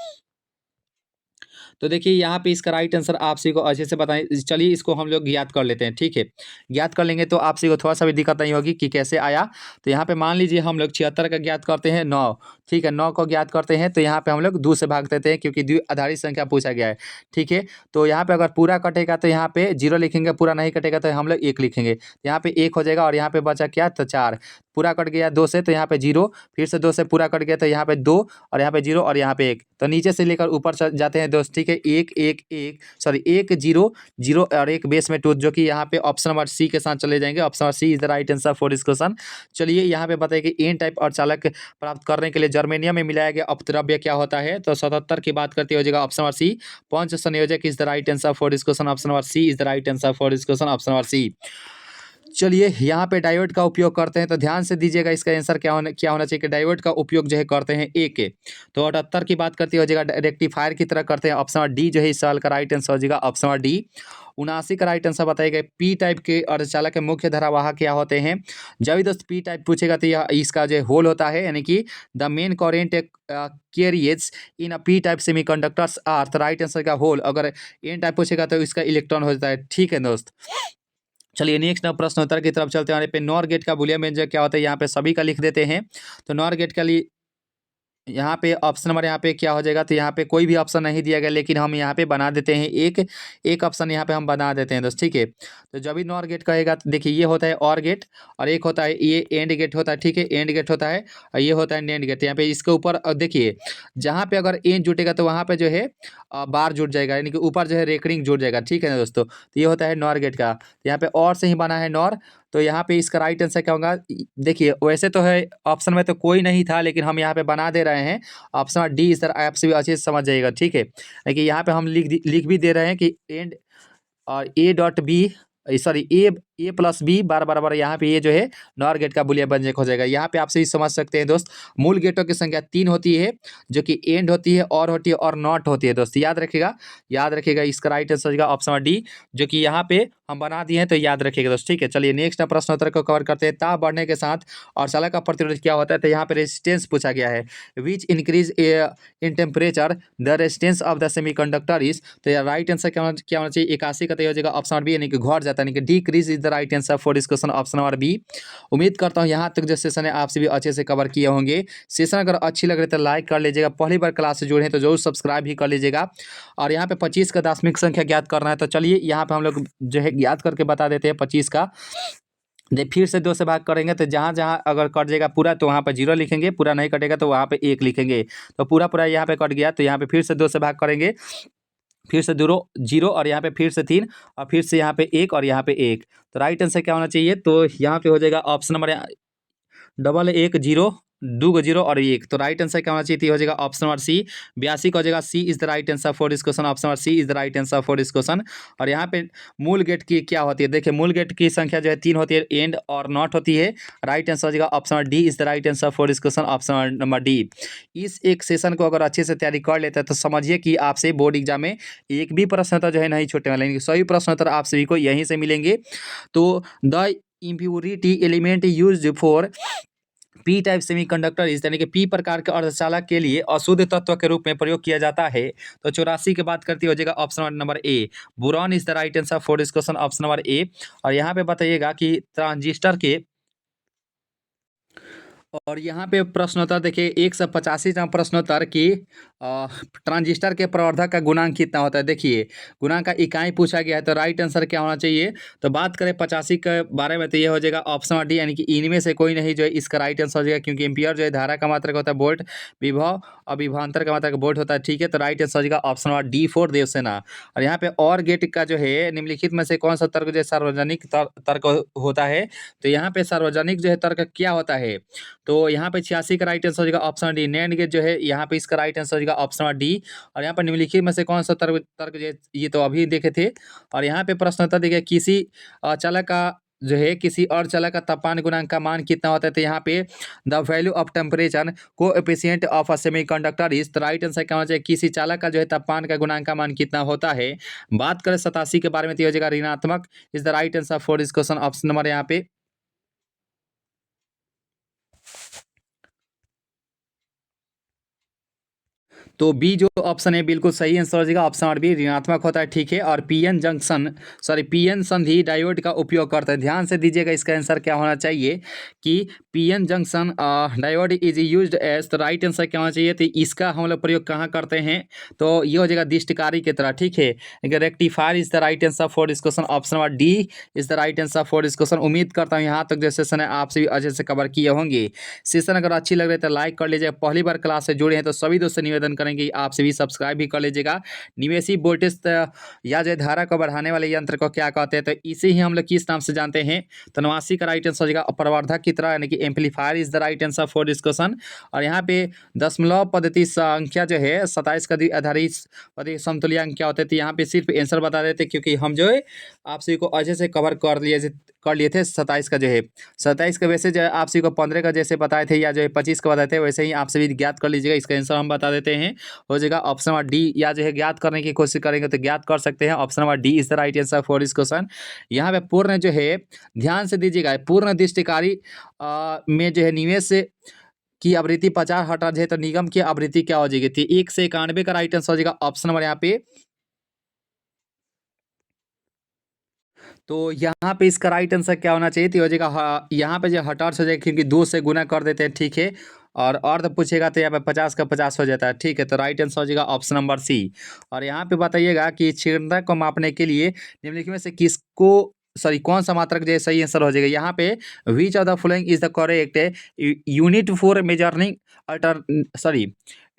तो देखिए यहाँ पे इसका राइट आंसर आप सभी को अच्छे से बताएं। चलिए इसको हम लोग ज्ञात कर लेते हैं, ठीक है। ज्ञात कर लेंगे तो आप सभी को थोड़ा सा भी दिक्कत नहीं होगी कि कैसे आया। तो यहाँ पे मान लीजिए हम लोग 76 का ज्ञात करते हैं 9, ठीक है। 9 को ज्ञात करते हैं तो यहाँ पे हम लोग 2 से भाग देते हैं क्योंकि द्विआधारी संख्या पूछा गया है, ठीक है। तो यहाँ पे अगर पूरा कटेगा तो यहाँ पे 0 लिखेंगे, पूरा नहीं कटेगा तो हम लोग 1 लिखेंगे। यहाँ पे 1 हो जाएगा और यहाँ पे बचा क्या, तो 4। पूरा कट गया 2 से तो यहाँ पे 0, फिर से 2 से पूरा कट गया तो यहाँ पे 2 और यहाँ पे 0 और यहाँ पे 1। तो नीचे से लेकर ऊपर जाते हैं दोस्त, ठीक है। 1 1 1 सॉरी 1 0 0 और 1 बेस में 2, जो कि यहाँ पे ऑप्शन नंबर सी के साथ चले जाएंगे। Option number C is the right answer for this question. चलिए यहाँ पे बताइए कि एन टाइप अर्धचालक प्राप्त करने के लिए जर्मेनियम में मिलाया गया अपद्रव्य क्या होता है, तो 77 की बात करते हो जाएगा ऑप्शन नंबर सी, पंच संयोजक is the right answer for this question. Option number C is the right answer for this question, option number C. चलिए यहाँ पे डायोड का उपयोग करते हैं, तो ध्यान से दीजिएगा इसका आंसर क्या होना चाहिए कि डायोड का उपयोग जो है करते हैं ए के। तो 78 की बात करती हो जाएगा रेक्टिफायर की तरह करते हैं। ऑप्शन नंबर डी जो है इस साल का राइट आंसर हो जाएगा ऑप्शन नंबर डी। 79 का राइट आंसर बताइएगा पी टाइप के अर्धचालक के मुख्य धारावाहक क्या होते हैं। जब भी दोस्त पी टाइप पूछेगा तो यह इसका जो होल होता है, यानी कि the main current carriers in a P type semiconductors are. तो राइट आंसर का होल। अगर एन टाइप पूछेगा तो इसका इलेक्ट्रॉन हो जाता है, ठीक है दोस्त। चलिए नेक्स्ट प्रश्न उत्तर की तरफ चलते हैं। यहाँ पे नॉर गेट का बूलियन व्यंजक क्या होता है, यहाँ पे सभी का लिख देते हैं। तो नॉर गेट के लिए यहाँ पे ऑप्शन नंबर यहाँ पे क्या हो जाएगा, तो यहाँ पे कोई भी ऑप्शन नहीं दिया गया, लेकिन हम यहाँ पे बना देते हैं एक ऑप्शन यहाँ पे हम बना देते हैं दोस्त, ठीक है। तो जब भी नॉर गेट कहेगा तो देखिए ये होता है और गेट और एक होता है ये एंड गेट होता है, ठीक है। एंड गेट होता है और ये होता है नैंड गेट। यहाँ पे इसके ऊपर देखिए जहाँ पे अगर एंड जुटेगा तो वहाँ पे जो है बार जुट जाएगा, यानी कि ऊपर जो है रेकरिंग जुट जाएगा, ठीक है ना दोस्तों। तो ये होता है नॉर गेट का। यहाँ पे और से ही बना है नॉर, तो यहाँ पे इसका राइट आंसर क्या होगा, देखिए वैसे तो है ऑप्शन में तो कोई नहीं था, लेकिन हम यहाँ पे बना दे रहे हैं ऑप्शन डी। इस तरह आपसे भी अच्छे से समझ जाइएगा, ठीक है। लेकिन यहाँ पे हम लिख भी दे रहे हैं कि एंड और A dot B sorry A plus B बराबर यहाँ पे ये जो है नॉर गेट का बूलियन व्यंजक हो जाएगा। यहाँ पे आपसे भी समझ सकते हैं दोस्त, मूल गेटों की संख्या 3 होती है, जो कि एंड होती है और होती है और नॉट होती है दोस्त। याद रखिएगा इसका राइट आंसर होगा ऑप्शन नंबर डी, जो कि यहाँ पे हम बना दिए हैं, तो याद रखिएगा दोस्त, ठीक है। चलिए नेक्स्ट प्रश्न उत्तर को कवर करते हैं। ताप बढ़ने के साथ अर्धचालक का प्रतिरोध क्या होता है, तो यहाँ पे रेजिस्टेंस पूछा गया है। Which increase in temperature the resistance of the semiconductor is. तो राइट आंसर क्या होना चाहिए, 81 का, तो हो जाएगा ऑप्शन नंबर बी, यानी कि घट जाता है, यानी कि decrease is the right answer for this question, option number B. उम्मीद करता हूँ यहाँ तक जो सेशन है आपसे भी अच्छे से कवर किए होंगे। सेशन अगर अच्छी लग रही है तो लाइक कर लीजिएगा, पहली बार क्लास से जुड़े हैं तो जरूर सब्सक्राइब भी कर लीजिएगा। और यहाँ पे 25 का दशमिक संख्या ज्ञात करना है, तो चलिए यहाँ पे हम लोग जो है ज्ञात करके बता देते हैं 25 का। फिर से 2 से भाग करेंगे तो जहाँ जहाँ अगर कट जाएगा पूरा तो वहाँ पे 0 लिखेंगे, पूरा नहीं कटेगा तो वहाँ पे 1 लिखेंगे। तो पूरा पूरा यहाँ पे कट गया तो यहाँ पे फिर से 2 से भाग करेंगे, फिर से 0 और यहाँ पे फिर से 3 और फिर से यहाँ पे 1 और यहाँ पे 1। तो राइट आंसर क्या होना चाहिए? तो यहाँ पे हो जाएगा ऑप्शन नंबर डबल 1 0 2 0 और 1। तो राइट आंसर क्या होना चाहिए? तो ये हो जाएगा ऑप्शन नंबर सी 82 का हो जाएगा। C is the right answer for this question. Option number C is the right answer for this question. और यहाँ पे मूल गेट की क्या होती है? देखिए मूल गेट की संख्या जो है 3 होती है, एंड और नॉट होती है। राइट आंसर हो जाएगा option number D is the right answer for this question. Option number D. इस एक सेशन को अगर अच्छे से तैयारी कर लेते हैं तो समझिए कि आपसे बोर्ड एग्जाम में एक भी प्रश्न उत्तर जो है नहीं छूटने वाले, सभी प्रश्न उत्तर आप सभी को यहीं से मिलेंगे। तो the impurity element used for P type semiconductor इस यानी कि पी प्रकार के अर्धचालक के लिए अशुद्ध तत्व के रूप में प्रयोग किया जाता है। तो 84 की बात करती हो जाएगा option number A boron is the right answer for this question. Option number A. और यहाँ पे बताइएगा कि ट्रांजिस्टर के और यहाँ पे प्रश्नोत्तर देखिए 185 प्रश्नोत्तर की ट्रांजिस्टर के प्रवर्धक का गुणांक कितना होता है? देखिए गुणांक का इकाई पूछा गया है तो राइट आंसर क्या होना चाहिए? तो बात करें 85 के बारे में तो ये हो जाएगा ऑप्शन डी यानी कि इनमें से कोई नहीं जो है इसका राइट आंसर हो जाएगा, क्योंकि एम्पियर जो है धारा का मात्रक होता है वोल्ट, विभव और विभवांतर का मात्रक वोल्ट होता है। ठीक है, तो राइट आंसर हो जाएगा option number D for Devsena. और यहाँ पे और गेट का जो है निम्नलिखित में से कौन सा तर्क जो है सार्वजनिक तर्क होता है? तो यहाँ पे सार्वजनिक जो है तर्क क्या होता है? तो यहाँ पे 86 का राइट आंसर हो जाएगा ऑप्शन डी। नैंड गेट जो है यहाँ पे इसका राइट आंसर हो जाएगा ऑप्शन नंबर डी। और यहाँ पर निम्नलिखित में से कौन सा तर्क तर्क जो है ये तो अभी देखे थे। और यहाँ पे प्रश्न था देखिए किसी चालक का जो है किसी और चालक का तापमान गुणांक का मान कितना होता है? तो यहाँ पे the value of temperature coefficient of a semiconductor is. तो राइट आंसर क्या होना चाहिए? किसी चालक का जो है तापमान का गुणांक का मान कितना होता है? बात करें 87 के बारे में तो ये हो जाएगा ऋणात्मक is the right answer for this question. Option number यहाँ पे तो बी जो ऑप्शन है बिल्कुल सही आंसर हो जाएगा। ऑप्शन नंबर बी ऋणात्मक होता है। ठीक है, और पीएन संधि डायोड का उपयोग करता है। ध्यान से दीजिएगा इसका आंसर क्या होना चाहिए कि PN junction diode is used as. तो राइट आंसर क्या होना चाहिए? तो इसका हम लोग प्रयोग कहाँ करते हैं? तो ये हो जाएगा दिष्टकारी की तरह। ठीक है, rectifier is the right answer for this question. Option number D is the right answer for this question. उम्मीद करता हूँ यहाँ तक जो सेशन है आप सभी अच्छे से कवर किए होंगे। सेशन अगर अच्छी लग रही है तो लाइक कर लीजिएगा। पहली बार क्लास से जुड़े हैं तो सभी दोस्तों से निवेदन करेंगे आप सभी सब्सक्राइब भी कर लीजिएगा। निवेशी वोल्टेज या जो धारा को बढ़ाने वाले यंत्र को क्या कहते हैं? तो इसे ही हम लोग किस नाम से जानते हैं? तो 89 का राइट आंसर हो जाएगा प्रवर्धक की तरह यानी कि amplifier is the right answer for discussion. और यहाँ पे दशमलव पद्धति संख्या जो है 27 का आधारित पद्धति समतुल्यांक क्या होते हैं? तो यहाँ पे सिर्फ आंसर बता देते क्योंकि हम जो है आप सभी को अच्छे से कवर कर लिए थे 27 का जो है 27 का। वैसे जो है आप सभी को 15 का जैसे बताए थे या जो है 25 का बताए थे वैसे ही आप सभी ज्ञात कर लीजिएगा। इसका आंसर हम बता देते हैं, हो जाएगा ऑप्शन नंबर डी। या जो है ज्ञात करने की कोशिश करेंगे तो ज्ञात कर सकते हैं। Option number D is the right answer for this question. यहाँ पे पूर्ण जो है ध्यान से दीजिएगा पूर्ण दृष्टिकारी में जो है निवेश की आवृत्ति 50 हर्ट्ज है तो निगम की आवृत्ति क्या हो जाएगी? 191 का राइट आंसर हो जाएगा ऑप्शन नंबर यहाँ पे। तो यहाँ पे इसका राइट आंसर क्या होना चाहिए? तो हो जाएगा यहाँ पे जो हर्ट्ज हो जाएगा क्योंकि 2 से गुना कर देते हैं। ठीक है, और अर्ध पूछेगा तो यहाँ पे 50 का 50 हो जाता है। ठीक है, तो राइट आंसर हो जाएगा ऑप्शन नंबर सी। और यहाँ पे बताइएगा कि क्षीणता को मापने के लिए निम्नलिखित में से किसको कौन सा मात्रक जो है सही आंसर हो जाएगा? यहाँ पे विच of the following is the correct unit for measuring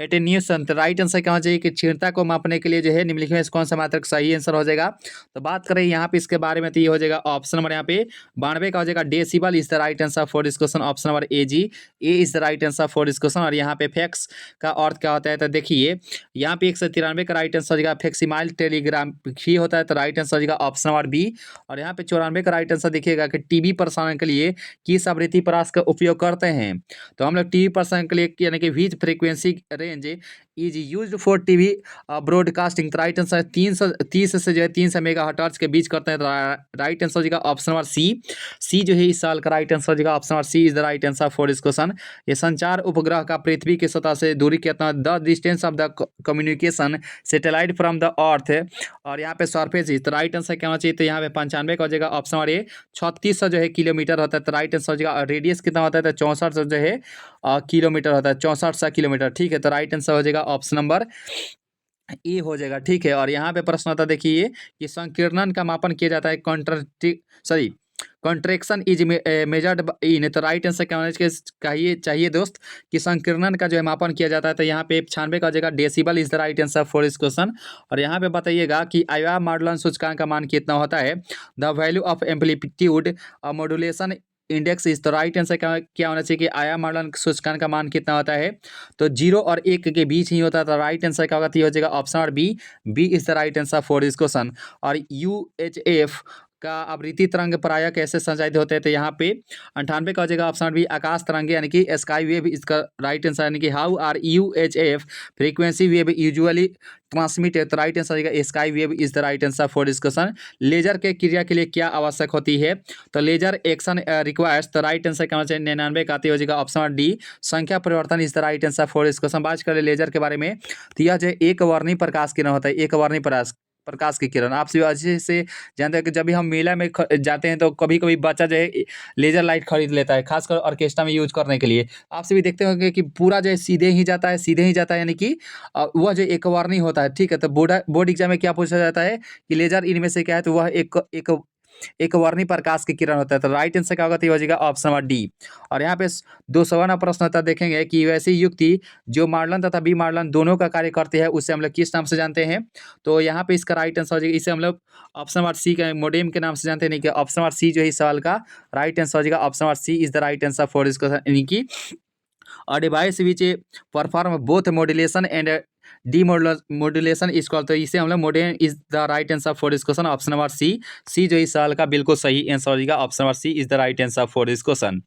attenuation. तो राइट आंसर क्या होना चाहिए कि क्षीणता को मापने के लिए जो है निम्नलिखित में से कौन सा मात्रक सही आंसर हो जाएगा? तो बात करें यहाँ पे इसके बारे में तो ये हो जाएगा ऑप्शन नंबर यहाँ पे 92 का हो जाएगा decibel is the right answer for this question. Option number A जी A is the right answer for this question. और यहाँ पे फैक्स का अर्थ क्या होता है? तो देखिए यहाँ पे 193 का राइट आंसर हो जाएगा फैक्सिमाइल टेलीग्राम ही होता है। तो राइट आंसर हो जाएगा ऑप्शन नंबर बी। और यहाँ पे 94 का राइट आंसर देखिएगा कि टीवी प्रसारण के लिए किस आवृत्ति परास का उपयोग करते हैं? तो हम लोग टीवी प्रसारण के लिए यानी कि which frequency range is used for TV broadcasting. तो राइट आंसर 330 से जो है 300 मेगाहर्ट्ज के बीच करते हैं। तो राइट आंसर हो जाएगा ऑप्शन नंबर सी जो है इस साल का राइट आंसर हो जाएगा option number C is the right answer for this question. ये संचार उपग्रह का पृथ्वी की सतह से दूरी कितना? The distance of the communication satellite from the earth. और यहाँ पे सरफेस इज। तो राइट आंसर क्या होना चाहिए? तो यहाँ पे 95 का हो जाएगा ऑप्शन नंबर ए 3600 जो है किलोमीटर होता है। तो राइट आंसर हो जाएगा रेडियस कितना होता है? तो 64 जो है किलोमीटर होता है 64 किलोमीटर। ठीक है, तो राइट आंसर हो जाएगा ऑप्शन नंबर ए हो जाएगा। ठीक है, और यहाँ पे प्रश्न आता देखिए कि संकीर्णन का मापन किया जाता है कॉन्ट्रैक्शन इज मेजर्ड इन, तो राइट आंसर क्या होना चाहिए दोस्त कि संकीर्णन का जो है मापन किया जाता है। तो यहाँ पे 96 का जगह decibel is the right answer for इस क्वेश्चन। और यहाँ पे बताइएगा कि आया मॉडुलन सूचकांक का मान कितना होता है। The value of amplitude modulation index is, तो राइट आंसर क्या होना चाहिए कि आया मॉडुलन सूचकांक का मान कितना होता है। तो 0 और 1 के बीच ही होता है। तो राइट आंसर क्या होगा, तो ये हो जाएगा ऑप्शन और B is the right answer for this question. और UHF का आवृत्ति तरंग प्रायः कैसे संचालित होते हैं। तो यहाँ पे 98 का हो जाएगा ऑप्शन बी आकाश तरंगे यानी कि स्काई वेव इसका राइट आंसर, यानी कि how are UHF frequency wave usually transmitted, तो राइट आंसर आएगा sky wave is the right answer for discussion. Laser के क्रिया के लिए क्या आवश्यक होती है। तो लेजर एक्शन रिक्वायर्स, तो राइट आंसर क्या होना चाहिए 99 का हो जाएगा ऑप्शन डी संख्या परिवर्तन is the right answer for discussion. बात करें लेजर के बारे में, तो यह जो एक वर्णी प्रकाश किरण होता है, एक वर्णी प्रकाश की किरण। आप सभी अच्छे से जानते हैं कि जब भी हम मेला में जाते हैं तो कभी कभी बच्चा जो है लेजर लाइट खरीद लेता है, खासकर ऑर्केस्ट्रा में यूज करने के लिए। आप सभी देखते होंगे कि पूरा जो है सीधे ही जाता है, यानी कि वह जो एक वर्णी होता है, ठीक है। तो बोर्ड एग्जाम में क्या पूछा जाता है कि लेजर इनमें से क्या है, तो वह एक वर्णी प्रकाश की किरण होता है। तो राइट आंसर क्या होगा, तो हो जाएगा ऑप्शन नंबर डी। और यहाँ पे 200वां प्रश्न होता है, देखेंगे कि वैसी युक्ति जो मॉडुलन तथा बी मॉडुलन दोनों का कार्य करती है उसे हम लोग किस नाम से जानते हैं। तो यहाँ पे इसका राइट आंसर हो जाएगा, इसे हम लोग ऑप्शन नंबर सी के मोडेम के नाम से जानते हैं, नहीं कि ऑप्शन नंबर सी जो है इस सवाल का राइट आंसर हो जाएगा option number C is the right answer for this question. यानी कि a device which perform both modulation and demodulation is called, तो इसे हम लोग मोडेम is the right answer for this question option number C जो इस सवाल का बिल्कुल सही आंसर हो जाएगा option number C is the right answer for this question.